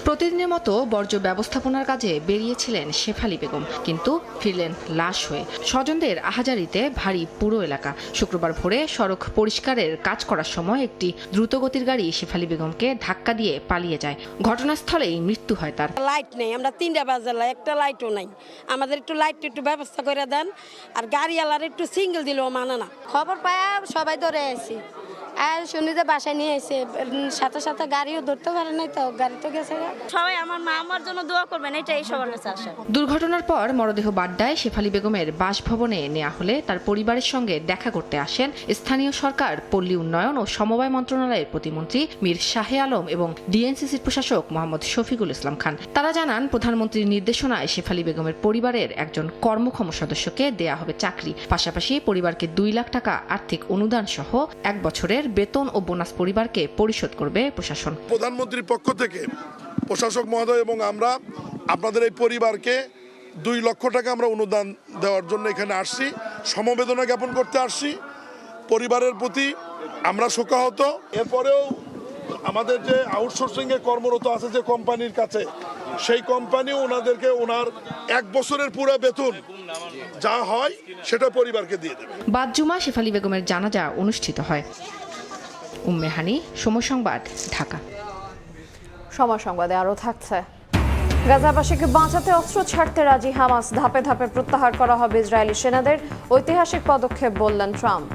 প্রতিদিনের মতো বর্জ্য ব্যবস্থাপনার কাজে বেরিয়েছিলেন শেফালী বেগম, কিন্তু ফিরলেন লাশ হয়ে। স্বজনদের আহাজারিতে ভারী পুরো এলাকা। শুক্রবার ভোরে সড়ক পরিষ্কারের কাজ করার সময় একটি দ্রুতগতির গাড়ি শেফালী বেগমকে ধাক্কা দিয়ে পালিয়ে যায়। ঘটনাস্থলেই মৃত্যু হয় তার। লাইট নেই, আমরা 3টা বাজার একটা লাইটও নাই। আমাদের একটু লাইট একটু ব্যবস্থা করে দেন, আর গাড়িওয়ালার একটু সিঙ্গেল দিলেও মানে না। খবর পায় সবাই ধরে আসি, আর শুনি যে বাসায় নিয়ে এসে সাথে সাথে গাড়িও ধরতে পারে নাই, তো গাড়ি তো গেছে। সবাই আমার মা আমার জন্য দোয়া করবেন, এটাই সবার কাছে আশা। দুর্ঘটনার পর মরদেহ বাড্ডায় শেফালী বেগমের বাসভবনে নেওয়া হলে তার পরিবারের সঙ্গে দেখা করতে আসেন স্থানীয় সরকার, পল্লী উন্নয়ন ও সমবায় মন্ত্রণালয়ের প্রতিমন্ত্রী মীর শাহে আলম এবং ডিএনসিসির প্রশাসক মোহাম্মদ শফিকুল ইসলাম খান। তারা জানান, প্রধানমন্ত্রীর নির্দেশনায় শেফালী বেগমের পরিবারের একজন কর্মক্ষম সদস্যকে দেয়া হবে চাকরি। পাশাপাশি পরিবারকে 2 লাখ টাকা আর্থিক অনুদান সহ 1 বছরের বেতন ও বোনাস পরিবারকে পরিশোধ করবে প্রশাসন। প্রধানমন্ত্রীর পক্ষ থেকে প্রশাসক মহোদয় এবং আমরা আপনাদের এই পরিবারকে 2 লক্ষ টাকা আমরা অনুদান দেওয়ার জন্য এখানে আসছি, সমবেদনা জ্ঞাপন করতে আসছি। পরিবারের প্রতি আমরা শোকাহত। এরপরেও আমাদের যে আউটসোর্সিং এ কর্মরত আছে যে কোম্পানির কাছে, সেই কোম্পানি ওনাদেরকে ওনার 1 বছরের পুরো বেতন যা হয় সেটা পরিবারকে দিয়ে দেবে। বাদ জুমা শেফালী বেগমের জানাজা অনুষ্ঠিত হয়। উম্মে হানি, সময় সংবাদ, ঢাকা। সময় সংবাদে আরও থাকছে, গাজাবাসীকে বাঁচাতে অস্ত্র ছাড়তে রাজি হামাস, ধাপে ধাপে প্রত্যাহার করা হবে ইসরায়েলি সেনাদের। ঐতিহাসিক পদক্ষেপ বললেন ট্রাম্প।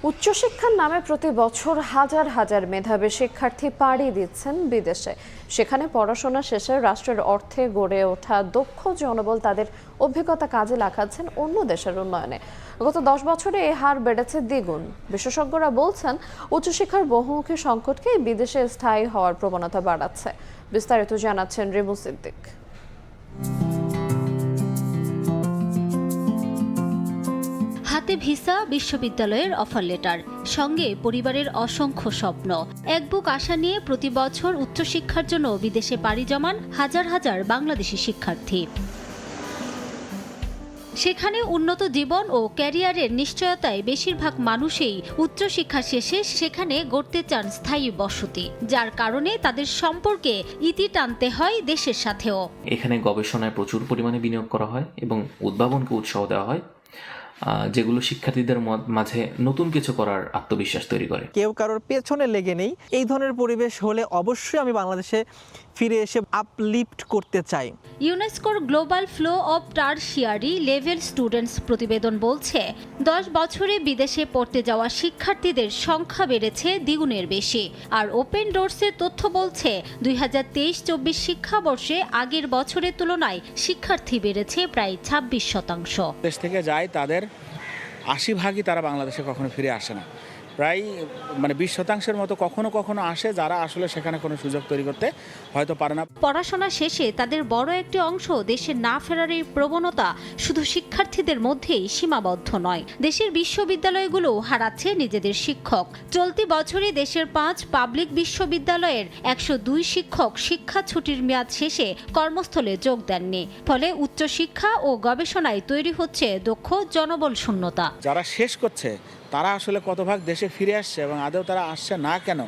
উচ্চশিক্ষার নামে প্রতি বছর হাজার হাজার মেধাবী শিক্ষার্থী পাড়ি দিচ্ছেন বিদেশে। সেখানে পড়াশোনা শেষে রাষ্ট্রের অর্থে গড়ে ওঠা দক্ষ জনবল তাদের অভিজ্ঞতা কাজে লাগাচ্ছেন অন্য দেশের উন্নয়নে। গত 10 বছরে এই হার বেড়েছে দ্বিগুণ। বিশেষজ্ঞরা বলছেন, উচ্চশিক্ষার বহুমুখী সংকটকে বিদেশে স্থায়ী হওয়ার প্রবণতা বাড়াচ্ছে। বিস্তারিত জানাচ্ছেন রিমু সিদ্দিক। হাতে ভিসা, বিশ্ববিদ্যালয়ের অফার লেটার, সঙ্গে পরিবারের অসংখ্য স্বপ্ন। এক বুক আশা নিয়ে প্রতি বছর উচ্চশিক্ষার জন্য বিদেশে পাড়ি জমান হাজার হাজার বাংলাদেশি শিক্ষার্থী। সেখানে উন্নত জীবন ও ক্যারিয়ারের নিশ্চয়তায় বেশিরভাগ মানুষই উচ্চশিক্ষা শেষে সেখানে গড়তে চান স্থায়ী বসতি, যার কারণে তাদের সম্পর্কে ইতি টানতে হয় দেশের সাথেও। এখানে গবেষণায় প্রচুর পরিমাণে বিনিয়োগ করা হয় এবং উদ্ভাবনকে উৎসাহ দেওয়া হয়। যেগুলো শিক্ষার্থীদের মাঝে নতুন কিছু করার আত্মবিশ্বাস তৈরি করে। কেউ কারোর পেছনে লেগে নেই, এই ধরনের পরিবেশ হলে অবশ্যই আমি বাংলাদেশে ফিরে এসে আপলিফট করতে চাই। ইউনেস্কোর global flow of tertiary level students প্রতিবেদন বলছে 10 বছরে বিদেশে পড়তে যাওয়া শিক্ষার্থীদের সংখ্যা বেড়েছে দ্বিগুণের বেশি। আর ওপেন ডোরসের তথ্য বলছে 2023-24 শিক্ষাবর্ষে আগের বছরের তুলনায় শিক্ষার্থী বেড়েছে প্রায় 26%। দেশ থেকে যায় তাদের 80% তারা বাংলাদেশে কখনো ফিরে আসে না, প্রায় 20% মতো কখনো কখনো আসে, যারা আসলে সেখানে কোনো সুযোগ তৈরি করতে হয়তো পারে না। পড়াশোনা শেষে তাদের বড় একটি অংশ দেশে না ফেরার এই প্রবণতা শুধু শিক্ষার্থীদের মধ্যেই সীমাবদ্ধ নয়, দেশের বিশ্ববিদ্যালয়গুলো হারাচ্ছে নিজেদের শিক্ষক। চলতি বছরে দেশের 5 পাবলিক বিশ্ববিদ্যালয়ের 102 শিক্ষক শিক্ষা ছুটির মেয়াদ শেষে কর্মস্থলে যোগ দেননি। ফলে উচ্চশিক্ষা ও গবেষণায় তৈরি হচ্ছে দক্ষ জনবল শূন্যতা। যারা শেষ করছে তারা আসলে কত ভাগ দেশে ফিরে আসছে এবং আদৌ তারা আসছে না কেন?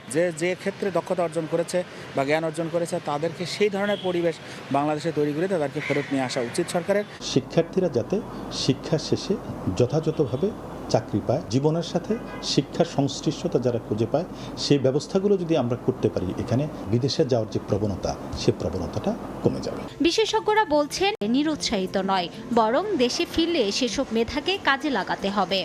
যে ক্ষেত্রে দক্ষতা অর্জন করেছে বা জ্ঞান অর্জন করেছে তাদেরকে সেই ধরনের পরিবেশ বাংলাদেশে তৈরি করে তাদেরকে ফেরত নিয়ে আসা উচিত সরকারের। শিক্ষার্থীরা যাতে শিক্ষা শেষে যথাযথভাবে চাকরি পায়, জীবনের সাথে শিক্ষার সংশ্লিষ্টতা যারা খুঁজে পায়, সেই ব্যবস্থাগুলো যদি আমরা করতে পারি, এখানে বিদেশে যাওয়ার যে প্রবণতা, সে প্রবণতাটা কমে যাবে। বিশেষজ্ঞরা বলছেন নিরুৎসাহিত নয়, বরং দেশে ফিরলে সেসব মেধাকে কাজে লাগাতে হবে।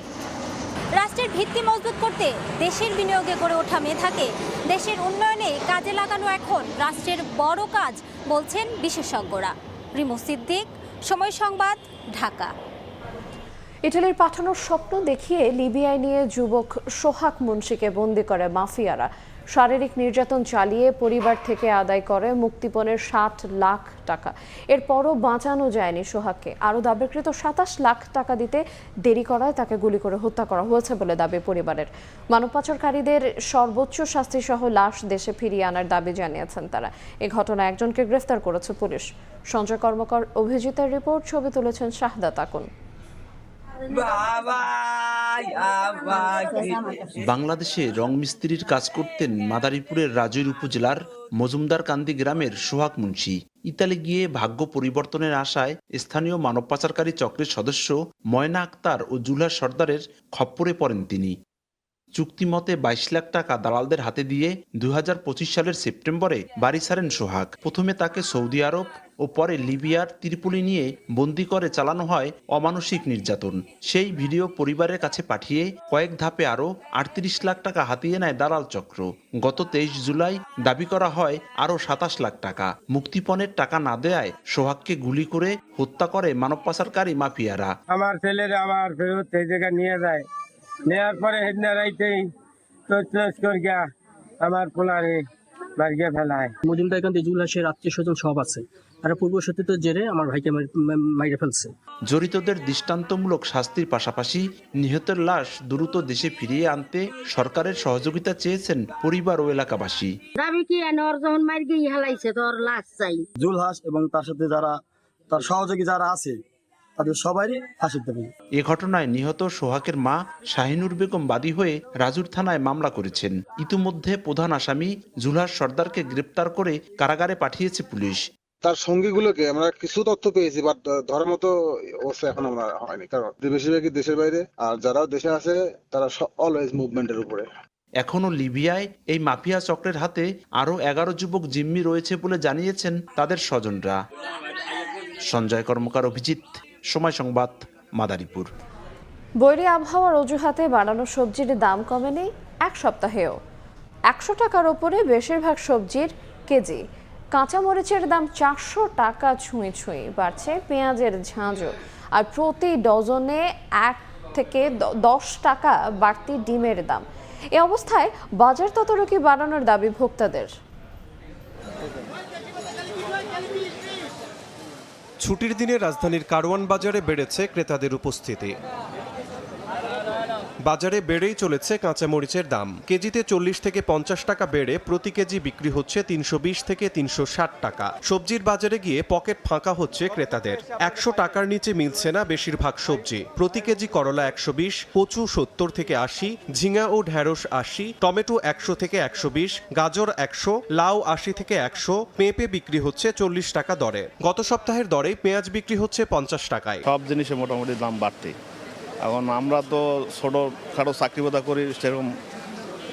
রাষ্ট্রের ভিত্তি মজবুত করতে দেশের বিনিয়োগে গড়ে ওঠা মেধাকে দেশের উন্নয়নে কাজে লাগানো এখন রাষ্ট্রের বড় কাজ বলছেন বিশেষজ্ঞরা। রিমু সিদ্দিক, সময় সংবাদ, ঢাকা। ইটালির পাঠানোর স্বপ্ন দেখিয়ে লিবিয়ায় নিয়ে যুবক সোহাগ মুন্সিকে বন্দী করে মাফিয়ারা। শারীরিক নির্যাতন চালিয়ে পরিবার থেকে আদায় করে মুক্তিপণের 60 লাখ টাকা। এরপরও বাঁচানো যায়নি সোহাগকে। আরও দাবিকৃত 27 লাখ টাকা দিতে দেরি করায় তাকে গুলি করে হত্যা করা হয়েছে বলে দাবি পরিবারের। মানব পাচারকারীদের সর্বোচ্চ শাস্তিসহ লাশ দেশে ফিরিয়ে আনার দাবি জানিয়েছেন তারা। এ ঘটনায় একজনকে গ্রেফতার করেছে পুলিশ। সঞ্জয় কর্মকার, অভিজিতের রিপোর্ট, ছবি তুলেছেন শাহাদাত আকুন। বাংলাদেশে রং মিস্ত্রির কাজ করতেন মাদারীপুরের রাজৈর উপজেলার মজুমদারকান্দি গ্রামের সোহাগ মুন্সি। ইতালি গিয়ে ভাগ্য পরিবর্তনের আশায় স্থানীয় মানব পাচারকারী চক্রের সদস্য ময়না আক্তার ও জুলহাস সর্দারের খপ্পরে পড়েন তিনি। চুক্তিমতে 22 লাখ টাকা দালালদের হাতে দিয়ে 2025 সালের সেপ্টেম্বরে বাড়ি ছাড়েন সোহাগ। প্রথমে তাকে সৌদি আরব ও পরে লিবিয়ার ত্রিপোলি নিয়ে বন্দী করে চালানো হয় অমানসিক নির্যাতন। সেই ভিডিও পরিবারের কাছে পাঠিয়ে কয়েক ধাপে আরও 38 লাখ টাকা হাতিয়ে নেয় দালাল চক্র। গত 23 জুলাই দাবি করা হয় আরও 27 লাখ টাকা। মুক্তিপণের টাকা না দেয়ায় সোহাগকে গুলি করে হত্যা করে মানব পাচারকারী মাফিয়ারা। আমার ছেলেরা আবার ফেরত এই জায়গায় নিয়ে যায়, নেওয়ার পরে হেদনা রাইতেই করিয়া আমার পোলারে বাড়িয়ে ফেলায়। মজুমদারকান্দি জুলহাসের আত্মীয় স্বজন সব আছে, আর পূর্ব সত্যতার জেরে আমার ভাইকে মাইরে ফেলছে। জড়িতদের দৃষ্টান্তমূলক শাস্তির পাশাপাশি নিহতের লাশ দ্রুত দেশে ফিরিয়ে আনতে সরকারের সহযোগিতা চেয়েছেন পরিবার ও এলাকাবাসী। দাবি কি এনর যখন মার গিয়ে হালাইছে তোর লাশ চাই। জুলহাস এবং তার সাথে যারা তার সহযোগী যারা আছে তাদের সবারই ফাঁসি দেবে। এ ঘটনায় নিহত সোহাগের মা শাহিনুর বেগম বাদী হয়ে রাজুর থানায় মামলা করেছেন। ইতিমধ্যে প্রধান আসামি জুলহাস সর্দারকে গ্রেপ্তার করে কারাগারে পাঠিয়েছে পুলিশ। তার সঙ্গীগুলোকে আমরা কিছু তথ্য পেয়েছি, বাট ধরার মতো অবস্থা এখন আমরা হয়নি, কারণ বেশিরভাগই দেশের বাইরে, আর যারা দেশে আছে তারা অলওয়েজ মুভমেন্টের উপরে। এখনো লিবিয়ায় এই মাফিয়া চক্রের হাতে আরও 11 যুবক জিম্মি রয়েছে বলে জানিয়েছেন তাদের স্বজনরা। সঞ্জয় কর্মকার, অভিজিৎ, সময় সংবাদ, মাদারীপুর। বৈরী আবহাওয়ার অজুহাতে বাড়ানো সবজির দাম কমেনি এক সপ্তাহেও। 100 টাকার ওপরে বেশিরভাগ সবজির কেজি। কাঁচামরিচের দাম 400 টাকা ছুঁই বাড়ছে পেঁয়াজের ঝাঁঝও। আর প্রতি ডজনে 1 থেকে 10 টাকা বাড়তি ডিমের দাম। এ অবস্থায় বাজার তদারকি বাড়ানোর দাবি ভোক্তাদের। ছুটির দিনে রাজধানীর কারওয়ান বাজারে বেড়েছে ক্রেতাদের উপস্থিতি। বাজারে বেড়েই চলেছে কাঁচামরিচের দাম। কেজিতে 40 থেকে 50 টাকা বেড়ে প্রতি কেজি বিক্রি হচ্ছে 320 থেকে 360 টাকা। সবজির বাজারে গিয়ে পকেট ফাঁকা হচ্ছে ক্রেতাদের। 100 টাকার নিচে মিলছে না বেশিরভাগ সবজি। প্রতি কেজি করলা 120, কচু 70 থেকে 80, ঝিঙা ও ঢেঁড়স 80, টমেটো 100 থেকে 120, গাজর 100, লাউ 80 থেকে 100, পেঁপে বিক্রি হচ্ছে 40 টাকা দরে। গত সপ্তাহের দরে পেঁয়াজ বিক্রি হচ্ছে 50 টাকায়। সব জিনিসের মোটামুটি দাম বাড়তে, এখন আমরা তো ছোটোখাটো চাকরি বাদা করি, সেরকম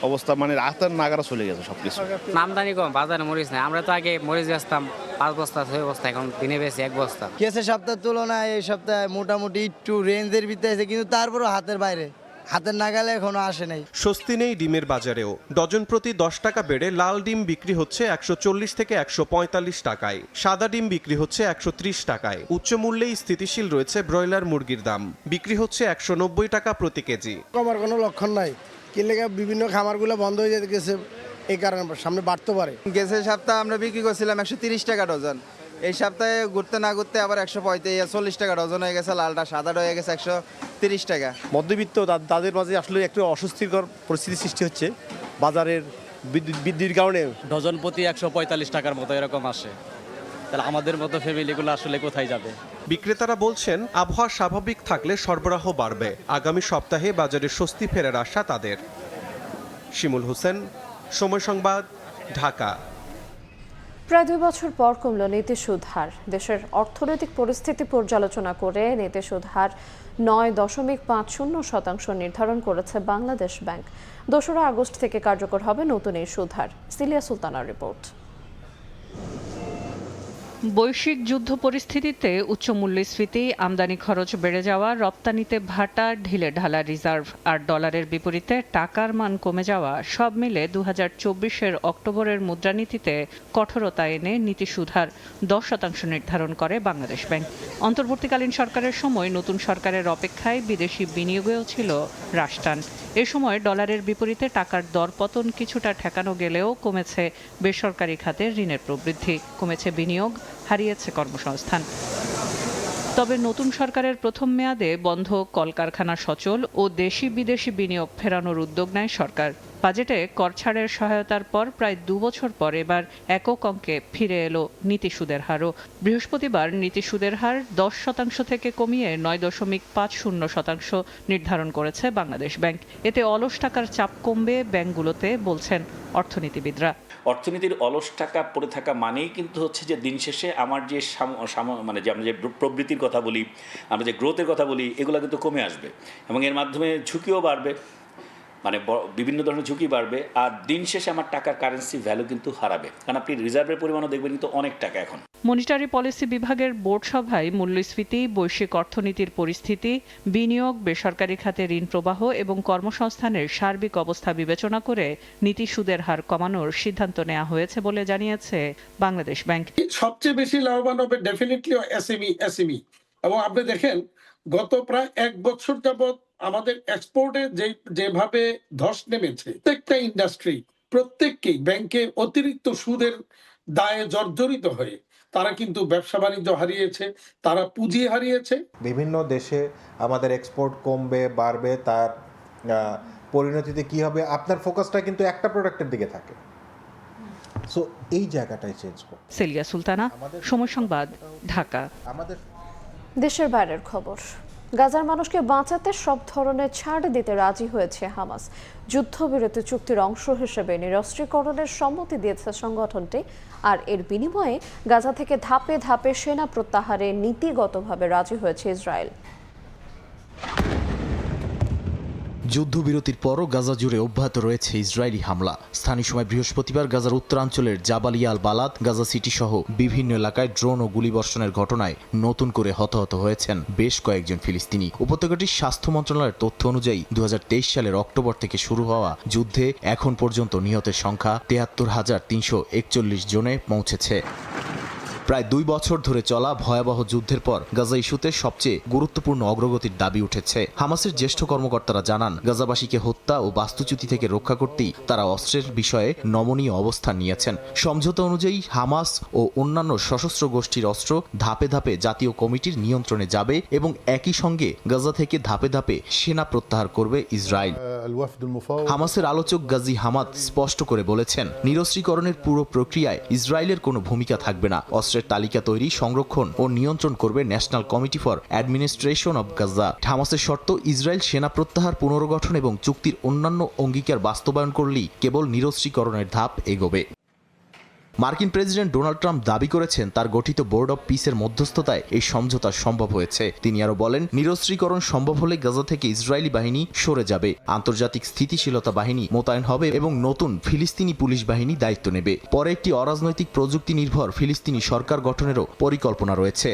অবস্থা মানে রাতের নাগারা চলে গেছে সব কিছু। আমদানি কম, বাজারে মরিচ নাই। আমরা তো আগে মরিচ বেচতাম 5 বস্তা 6 বস্তা, এখন দিনে বেশি 1 বস্তা। গেছে সপ্তাহের তুলনায় এই সপ্তাহে মোটামুটি একটু রেঞ্জের ভিতরে আছে, কিন্তু তারপরও হাতের নাগালে এখনো আসে নাই। স্বস্তি নেই ডিমের বাজারেও। ডজন প্রতি 10 টাকা বেড়ে লাল ডিম বিক্রি হচ্ছে 140 থেকে 145 টাকায়, সাদা ডিম বিক্রি হচ্ছে 130 টাকায়। উচ্চ মূল্যেই স্থিতিশীল রয়েছে ব্রয়লার মুরগির দাম, বিক্রি হচ্ছে 190 টাকা প্রতি কেজি। কমার কোনো লক্ষণ নাই, কি লেগে বিভিন্ন খামারগুলো বন্ধ হয়ে যেতে গেছে, এই কারণে সামনে বাড়তে পারে। গেছে সপ্তাহে আমরা বিক্রি করছিলাম 130 টাকা ডজন, এই সপ্তাহে ঘুরতে না ঘুরতে আবার 140 টাকা ডজন হয়ে গেছে, লালটা সাদাটা হয়ে গেছে 130 টাকা। মধ্যবিত্ত তাদের মাঝে আসলে একটু অস্বস্তিকর পরিস্থিতি সৃষ্টি হচ্ছে বাজারের বৃদ্ধির কারণে। ডজন প্রতি 145 টাকার মতো এরকম আসে, তাহলে আমাদের মতো ফ্যামিলিগুলো আসলে কোথায় যাবে? বিক্রেতারা বলছেন আবহাওয়া স্বাভাবিক থাকলে সরবরাহ বাড়বে। আগামী সপ্তাহে বাজারে স্বস্তি ফেরার আশা তাদের। শিমুল হোসেন, সময় সংবাদ, ঢাকা। প্রায় 2 বছর পর কমল নীতি সুদ হার। দেশের অর্থনৈতিক পরিস্থিতি পর্যালোচনা করে নীতি সুদ হার 9.50% নির্ধারণ করেছে বাংলাদেশ ব্যাংক। 2 আগস্ট থেকে কার্যকর হবে নতুন এই সুদ হার। Cilia সুলতানার report. বৈশ্বিক যুদ্ধ পরিস্থিতিতে উচ্চ মূল্যস্ফীতি, আমদানি খরচ বেড়ে যাওয়া, রপ্তানিতে ভাটা, ঢিলে ঢালা রিজার্ভ আর ডলারের বিপরীতে টাকার মান কমে যাওয়া সব মিলে 2024-এর অক্টোবরের মুদ্রানীতিতে কঠোরতা এনে নীতি সুদ হার 10% নির্ধারণ করে বাংলাদেশ ব্যাংক। অন্তর্বর্তীকালীন সরকারের সময় নতুন সরকারের অপেক্ষায় বিদেশি বিনিয়োগেও ছিল হ্রাসটান। এ সময় ডলারের বিপরীতে টাকার দরপতন কিছুটা ঠেকানো গেলেও কমেছে বেসরকারি খাতে ঋণের প্রবৃদ্ধি, কমেছে বিনিয়োগ, হারিয়েছে কর্মসংস্থান। তবে নতুন সরকারের প্রথম মেয়াদে বন্ধ কলকারখানা সচল ও দেশি বিদেশি বিনিয়োগ ফেরানোর উদ্যোগ নেয় সরকার। বাজেটে কর ছাড়ের সহায়তার পর প্রায় 2 বছর পর এবার একক অঙ্কে ফিরে এলো নীতি সুদের হারও। বৃহস্পতিবার নীতি সুদের হার 10% থেকে কমিয়ে 9.50% নির্ধারণ করেছে বাংলাদেশ ব্যাংক। এতে অলস টাকার চাপ কমবে ব্যাংকগুলোতে, বলছেন অর্থনীতিবিদরা। অর্থনীতির অলস টাকা পড়ে থাকা মানেই কিন্তু হচ্ছে যে দিন শেষে আমার যে মানে যে আমরা যে প্রবৃত্তির কথা বলি, আমরা যে গ্রোথের কথা বলি, এগুলো কিন্তু কমে আসবে এবং এর মাধ্যমে ঝুঁকিও বাড়বে, মানে বিভিন্ন ধরনের ঝুঁকি বাড়বে। আর দিন শেষে আমার টাকার কারেন্সি ভ্যালু কিন্তু হারাবে, কারণ আপনি রিজার্ভের পরিমাণও দেখবেন কিন্তু অনেক টাকা এখন। মনিটারি পলিসি বিভাগের বোর্ড সভায় মূল্যস্ফীতি, বৈশ্বিক অর্থনীতির পরিস্থিতি, বিনিয়োগ, বেসরকারি খাতে ঋণ প্রবাহ এবং কর্মসংস্থানের সার্বিক অবস্থা বিবেচনা করে নীতি সুদের হার কমানোর সিদ্ধান্ত নেওয়া হয়েছে বলে জানিয়েছে বাংলাদেশ ব্যাংক। সবচেয়ে বেশি লাভবান হবে ডেফিনেটলি এসএমই এবং আপনি দেখেন গত প্রায় 1 বছর যাবত আমাদের এক্সপোর্টে যেভাবে ধস নেমেছে, প্রত্যেকটা ইন্ডাস্ট্রি প্রত্যেককেই ব্যাংকে অতিরিক্ত সুদের দায়ে জর্জরিত হয়ে তারা কিন্তু ব্যবসা বাণিজ্য হারিয়েছে, তারা পুঁজি হারিয়েছে। বিভিন্ন দেশে আমাদের এক্সপোর্ট কমবে বাড়বে, তার পরিণতিতে কি হবে? আপনার ফোকাসটা কিন্তু একটা প্রোডাক্টের দিকে থাকে, সো এই জায়গাটাই চেঞ্জ করে। সিলিয়া সুলতানা, সময় সংবাদ, ঢাকা। দেশের বাইরের খবর। গাজার মানুষকে বাঁচাতে সব ধরনের ছাড় দিতে রাজি হয়েছে হামাস। যুদ্ধবিরতি চুক্তির অংশ হিসেবে নিরস্ত্রীকরণের সম্মতি দিয়েছে সংগঠনটি, আর এর বিনিময়ে গাজা থেকে ধাপে ধাপে সেনা প্রত্যাহারে নীতিগতভাবে রাজি হয়েছে ইসরায়েল। যুদ্ধবিরতির পরও গাজা জুড়ে অব্যাহত রয়েছে ইসরায়েলি হামলা। স্থানীয় সময় বৃহস্পতিবার গাজার উত্তরাঞ্চলের জাবালিয়া আল বালাদ, গাজা সিটি সহ বিভিন্ন এলাকায় ড্রোন ও গুলিবর্ষণের ঘটনায় নতুন করে হতাহত হয়েছেন বেশ কয়েকজন ফিলিস্তিনি। উপত্যকাটির স্বাস্থ্য মন্ত্রণালয়ের তথ্য অনুযায়ী 2023 সালের অক্টোবর থেকে শুরু হওয়া যুদ্ধে এখন পর্যন্ত নিহতের সংখ্যা 73,341 জনে পৌঁছেছে। প্রায় 2 বছর ধরে চলা ভয়াবহ যুদ্ধের পর গাজা ইস্যুতে সবচেয়ে গুরুত্বপূর্ণ অগ্রগতির দাবি উঠেছে। হামাসের জ্যেষ্ঠ কর্মকর্তারা জানান, গাজাবাসীকে হত্যা ও বাস্তুচ্যুতি থেকে রক্ষা করতেই তারা অস্ত্রের বিষয়ে নমনীয় অবস্থান নিয়েছেন। সমঝোতা অনুযায়ী হামাস ও অন্যান্য সশস্ত্র গোষ্ঠীর অস্ত্র ধাপে ধাপে জাতীয় কমিটির নিয়ন্ত্রণে যাবে এবং একই সঙ্গে গাজা থেকে ধাপে ধাপে সেনা প্রত্যাহার করবে ইসরায়েল। হামাসের আলোচক গাজী হামাদ স্পষ্ট করে বলেছেন, নিরস্ত্রীকরণের পুরো প্রক্রিয়ায় ইসরায়েলের কোনো ভূমিকা থাকবে না। অস্ত্রের তালিকা তৈরি, সংরক্ষণ ও নিয়ন্ত্রণ করবে national committee for administration of Gaza. হামাসের শর্ত, ইসরায়েল সেনা প্রত্যাহার, পুনর্গঠন এবং চুক্তির অন্যান্য অঙ্গীকার বাস্তবায়ন করলেই কেবল নিরস্ত্রীকরণের ধাপ এগোবে। মার্কিন প্রেসিডেন্ট ডোনাল্ড ট্রাম্প দাবি করেছেন তার গঠিত বোর্ড অব পিসের মধ্যস্থতায় এই সমঝোতা সম্ভব হয়েছে। তিনি আরো বলেন, নিরস্ত্রীকরণ সম্ভব হলে গাজা থেকে ইসরায়েলি বাহিনী সরে যাবে, আন্তর্জাতিক স্থিতিশীলতা বাহিনী মোতায়েন হবে এবং নতুন ফিলিস্তিনি পুলিশ বাহিনী দায়িত্ব নেবে। পরে একটি অরাজনৈতিক প্রযুক্তি নির্ভর ফিলিস্তিনি সরকার গঠনেরও পরিকল্পনা রয়েছে।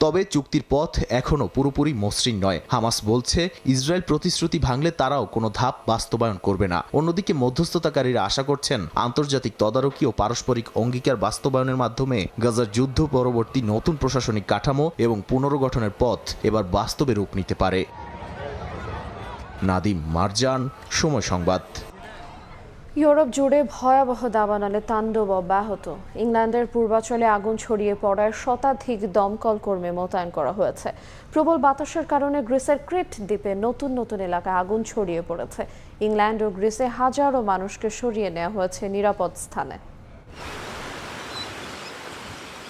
তবে চুক্তির পথ এখনো পুরোপুরি মসৃণ নয়। হামাস বলছে ইসরায়েল প্রতিশ্রুতি ভাঙলে তারাও কোনো ধাপ বাস্তবায়ন করবে না। অন্যদিকে মধ্যস্থতাকারীরা আশা করছেন আন্তর্জাতিক তদারকি ও পারস্পরিক অঙ্গীকার বাস্তবায়নের মাধ্যমে গাজার যুদ্ধ পরবর্তী নতুন প্রশাসনিক কাঠামো এবং পুনর্গঠনের পথ এবার বাস্তবে রূপ নিতে পারে। নাদিম মারজান, সময় সংবাদ। ইউরোপ জুড়ে ভয়াবহ দাবানলে তাণ্ডব অব্যাহত। ইংল্যান্ডের পূর্বাঞ্চলে আগুন ছড়িয়ে পড়ায় শতাধিক দমকল কর্মী মোতায়েন করা হয়েছে। প্রবল বাতাসের কারণে গ্রিসের ক্রিট দ্বীপে নতুন নতুন এলাকায় আগুন ছড়িয়ে পড়েছে। ইংল্যান্ড ও গ্রিসে হাজারো মানুষকে সরিয়ে নেওয়া হয়েছে নিরাপদ স্থানে।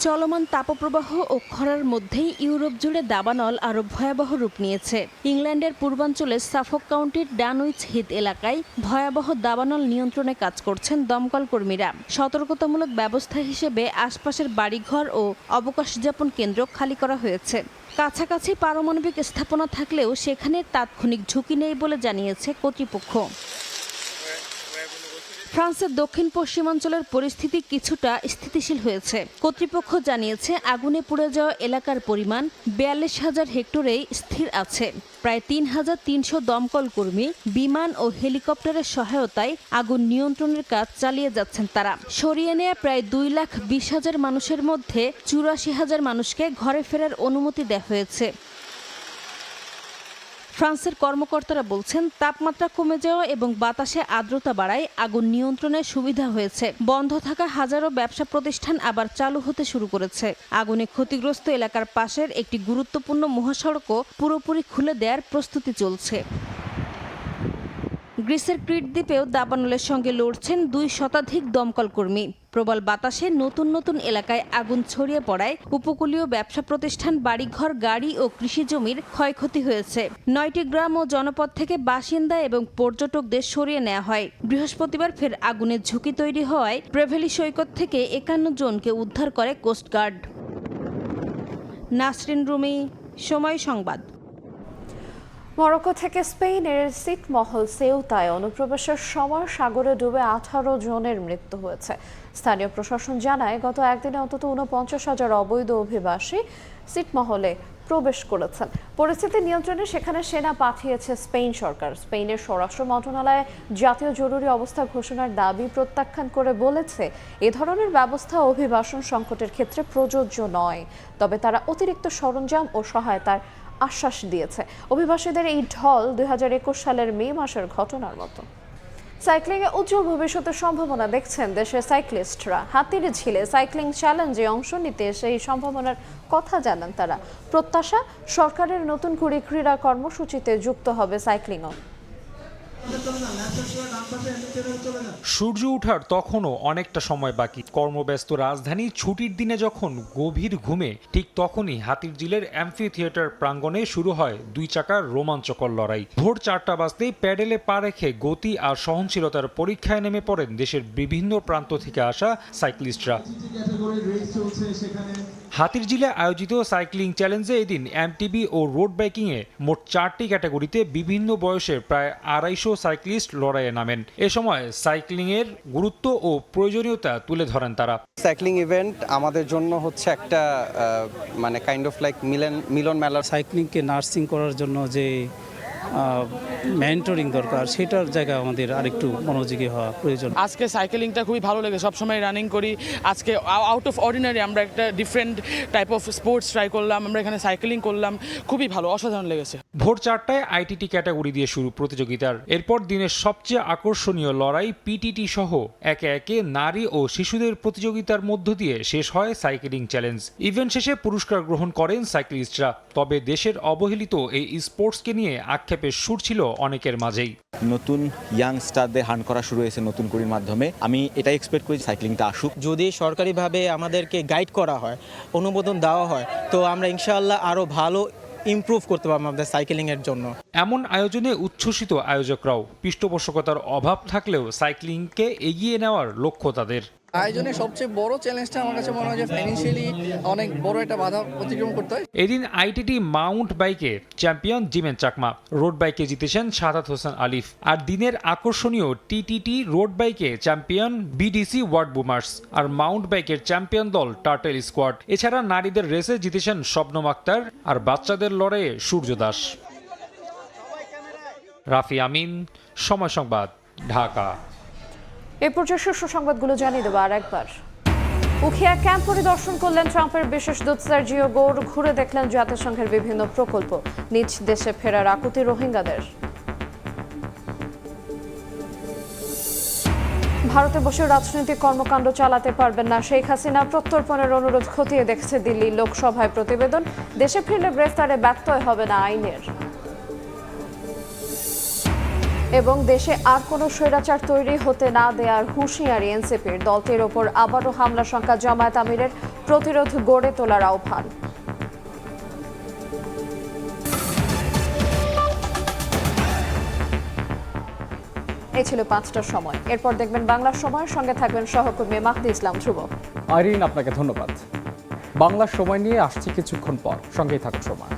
চলমান তাপপ্রবাহ ও খরার মধ্যেই ইউরোপ জুড়ে দাবানল আরও ভয়াবহ রূপ নিয়েছে। ইংল্যান্ডের পূর্বাঞ্চলে সাফক কাউন্টির ডানউইচ হিথ এলাকায় ভয়াবহ দাবানল নিয়ন্ত্রণে কাজ করছেন দমকল কর্মীরা। সতর্কতামূলক ব্যবস্থা হিসেবে আশপাশের বাড়িঘর ও অবকাশযাপন কেন্দ্র খালি করা হয়েছে। কাছাকাছি পারমাণবিক স্থাপনা থাকলেও সেখানে তাৎক্ষণিক ঝুঁকি নেই বলে জানিয়েছে কর্তৃপক্ষ। ফ্রান্সের দক্ষিণ পশ্চিমাঞ্চলের পরিস্থিতি কিছুটা স্থিতিশীল হয়েছে। কর্তৃপক্ষ জানিয়েছে আগুনে পুড়ে যাওয়া এলাকার পরিমাণ ৪২,০০০ হেক্টরেই স্থির আছে। প্রায় ৩,৩০০ দমকল কর্মী বিমান ও হেলিকপ্টারের সহায়তায় আগুন নিয়ন্ত্রণের কাজ চালিয়ে যাচ্ছেন তারা। সরিয়ে নেয়া প্রায় ২,২০,০০০ মানুষের মধ্যে ৮৪,০০০ মানুষকে ঘরে ফেরার অনুমতি দেওয়া হয়েছে। ফ্রান্সের কর্মকর্তারা বলছেন তাপমাত্রা কমে যাওয়া এবং বাতাসে আর্দ্রতা বাড়ায় আগুন নিয়ন্ত্রণের সুবিধা হয়েছে। বন্ধ থাকা হাজারো ব্যবসা প্রতিষ্ঠান আবার চালু হতে শুরু করেছে। আগুনে ক্ষতিগ্রস্ত এলাকার পাশের একটি গুরুত্বপূর্ণ মহাসড়কও পুরোপুরি খুলে দেওয়ার প্রস্তুতি চলছে। গ্রিসের ক্রিট দ্বীপেও দাবানলের সঙ্গে লড়ছেন ২ শতাধিক দমকল কর্মী। প্রবল বাতাসে নতুন নতুন এলাকায় আগুন ছড়িয়ে পড়ায় উপকূলীয় ব্যবসা প্রতিষ্ঠান, বাড়িঘর, গাড়ি ও কৃষি জমির ক্ষয়ক্ষতি হয়েছে। ৯টি গ্রাম ও জনপদ থেকে বাসিন্দা এবং পর্যটকদের সরিয়ে নেওয়া হয়। বৃহস্পতিবার ফের আগুনের ঝুঁকি তৈরি হওয়ায় প্রেভেলি সৈকত থেকে ৫১ জনকে উদ্ধার করে কোস্টগার্ড। নাসরিন রুমি, সময় সংবাদ। মরক্কো থেকে স্পেনের ছিটমহল সেউতায় অনুপ্রবেশের সময় সাগরে ডুবে ১৮ জনের মৃত্যু হয়েছে। স্থানীয় প্রশাসন জানায় গত একদিনে অন্তত ৪৯,০০০ অবৈধ অভিবাসী ছিটমহলে প্রবেশ করেছেন। পরিস্থিতি নিয়ন্ত্রণে সেখানে সেনা পাঠিয়েছে স্পেন সরকার। স্পেনের স্বরাষ্ট্র মন্ত্রণালয় জাতীয় জরুরি অবস্থা ঘোষণার দাবি প্রত্যাখ্যান করে বলেছে এ ধরনের ব্যবস্থা অভিবাসন সংকটের ক্ষেত্রে প্রযোজ্য নয়। তবে তারা অতিরিক্ত সরঞ্জাম ও সহায়তার আশ্বাস দিয়েছে। অভিবাসীদের এই ঢল ২০২১ সালের মে মাসের ঘটনার মতো। সাইক্লিংয়ে উজ্জ্বল ভবিষ্যতের সম্ভাবনা দেখছেন দেশের সাইক্লিস্টরা। হাতিরঝিলে সাইক্লিং চ্যালেঞ্জে অংশ নিতে সেই সম্ভাবনার কথা জানান তারা। প্রত্যাশা, সরকারের নতুন করে ক্রীড়া কর্মসূচিতে যুক্ত হবে সাইক্লিংও। সূর্য ওঠার তখনও অনেকটা সময় বাকি। কর্মব্যস্ত রাজধানী ছুটির দিনে যখন গভীর ঘুমে, ঠিক তখনই হাতিরঝিলের অ্যাম্ফি থিয়েটার প্রাঙ্গণে শুরু হয় ২ চাকার রোমাঞ্চকর লড়াই। ভোর ৪টা বাজতেই প্যাডেলে পা রেখে গতি আর সহনশীলতার পরীক্ষায় নেমে পড়েন দেশের বিভিন্ন প্রান্ত থেকে আসা সাইক্লিস্টরা। হাতিরঝিলে আয়োজিত সাইক্লিং চ্যালেঞ্জে এদিন এমটিবি ও রোড বাইকিংয়ে মোট 4টি ক্যাটাগরিতে বিভিন্ন বয়সের প্রায় ২৫০ সাইক্লিস্ট লড়াইয়ে নামেন। এ সময় সাইক্লিংয়ের গুরুত্ব ও প্রয়োজনীয়তা তুলে ধরেন তারা। সাইক্লিং ইভেন্ট আমাদের জন্য হচ্ছে একটা মানে কাইন্ড অফ লাইক মিলন মেলা। সাইক্লিংকে নার্সিং করার জন্য যে মেন্টরিং দরকার, সেটার জায়গায় আমাদের আরেকটু মনোযোগী হওয়া প্রয়োজন। আজকে সাইকেলিংটা খুবই ভালো লেগে, সবসময় রানিং করি। আজকে আউট অফ অর্ডিনারি আমরা একটা different type of sports try করলাম, আমরা এখানে সাইকেলিং করলাম, খুবই ভালো, অসাধারণ লেগেছে। ভোর ৪টায় আইটিটি ক্যাটাগরি দিয়ে শুরু প্রতিযোগিতার। এরপর দিনের সবচেয়ে আকর্ষণীয় লড়াই পিটিটি সহ একে একে নারী ও শিশুদের প্রতিযোগিতার মধ্য দিয়ে শেষ হয় সাইকেলিং চ্যালেঞ্জ। ইভেন্ট শেষে পুরস্কার গ্রহণ করেন সাইক্লিস্টরা। তবে দেশের অবহেলিত এই স্পোর্টসকে নিয়ে আক্ষেপের সুর ছিল অনেকের মাঝেই। নতুন ইয়াংস্টারদের হান্ট করা শুরু হয়েছে নতুন করির মাধ্যমে। আমি এটা এক্সপেক্ট করি সাইক্লিংটা আসুক। যদি সরকারিভাবে আমাদেরকে গাইড করা হয়, অনুমোদন দেওয়া হয়, তো আমরা ইনশাআল্লাহ আরও ভালো ইমপ্রুভ করতে পারবো আমাদের সাইকেলিংয়ের জন্য। এমন আয়োজনে উচ্ছ্বসিত আয়োজকরাও। পৃষ্ঠপোষকতার অভাব থাকলেও সাইক্লিংকে এগিয়ে নেওয়ার লক্ষ্য তাদের। আয়োজনের সবচেয়ে বড় চ্যালেঞ্জটা আমার কাছে মনে হয় যে ফাইন্যান্সিয়ালি অনেক বড় একটা বাধা অতিক্রম করতে হয়। এদিন আইটিটি মাউন্ট বাইকে চ্যাম্পিয়ন জিমেন চাকমা, রোড বাইকে জিতেছেন সাদাত হোসেন আলিফ, আর দিনের আকর্ষণীয় টিটিটি রোড বাইকে চ্যাম্পিয়ন বিডিসি ওয়ার্ড বুমার্স, আর মাউন্ট বাইকের চ্যাম্পিয়ন দল টার্টেল স্কোয়াড। এছাড়া নারীদের রেসে জিতেছেন শবনম আক্তার, আর বাচ্চাদের লড়াইয়ে সূর্য দাস। রাফি আমিন, সময় সংবাদ, ঢাকা। এই পর্যায়ে শীর্ষ সংবাদগুলো জানিয়ে দেবো আর একবার। উখিয়া ক্যাম্প পরিদর্শন করলেন ট্রাম্পের বিশেষ দূত সার্জিও গোর। ঘুরে দেখলেন জাতিসংঘের বিভিন্ন প্রকল্প। নিজ দেশে ফেরার আকুতি রোহিঙ্গাদের। ভারতে বসে রাজনৈতিক কর্মকাণ্ড চালাতে পারবেন না শেখ হাসিনা, প্রত্যর্পণের অনুরোধ খতিয়ে দেখছে দিল্লি। লোকসভায় প্রতিবেদন। দেশে ফিরলে গ্রেফতারে ব্যত্যয় হবে না আইনের। এবং দেশে আর কোনো স্বৈরাচার তৈরি হতে না দেওয়ার হুঁশিয়ারি এনসিপির। দলটির ওপর আবারও হামলা শঙ্কা জামায়াত আমিরের। প্রতিরোধ গড়ে তোলার আহ্বান। এই ছিল 5টার সময়। এরপর দেখবেন বাংলার সময়, সঙ্গে থাকবেন সহকর্মী মাহদি ইসলাম ধ্রুব। আইরিন, আপনাকে ধন্যবাদ। বাংলার সময় নিয়ে আসছে কিছুক্ষণ পর, সঙ্গেই থাকুন সময়।